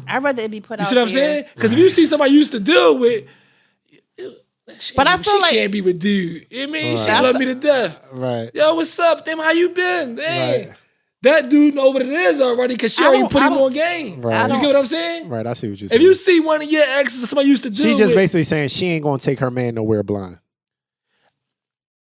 [SPEAKER 3] I'd rather it be put out.
[SPEAKER 4] You see what I'm saying? Because if you see somebody you used to deal with,
[SPEAKER 3] but I feel
[SPEAKER 4] she
[SPEAKER 3] like
[SPEAKER 4] can't be with dude. You know what I mean? She love me to death.
[SPEAKER 2] Right.
[SPEAKER 4] Yo, what's up? Damn, how you been? Hey.
[SPEAKER 2] Right.
[SPEAKER 4] That dude know what it is already because she already put him on game.
[SPEAKER 2] Right.
[SPEAKER 4] You get what I'm saying?
[SPEAKER 2] Right, I see what you're saying.
[SPEAKER 4] If you see one of your exes or somebody you used to deal with.
[SPEAKER 2] She just basically saying she ain't going to take her man nowhere blind.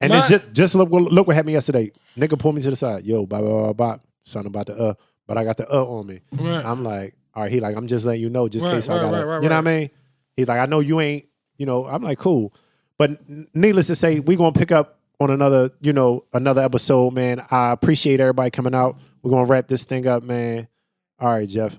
[SPEAKER 2] And it's just look what happened yesterday. Nigga pulled me to the side. Yo, blah, blah, blah, blah. Something about the but I got the on me. Right. I'm like, all right, he like, I'm just letting you know, just in case I got you know what I mean? He's like, I know you ain't, I'm like, cool. But needless to say, we're going to pick up on another episode, man. I appreciate everybody coming out. We're going to wrap this thing up, man. All right, Jeff.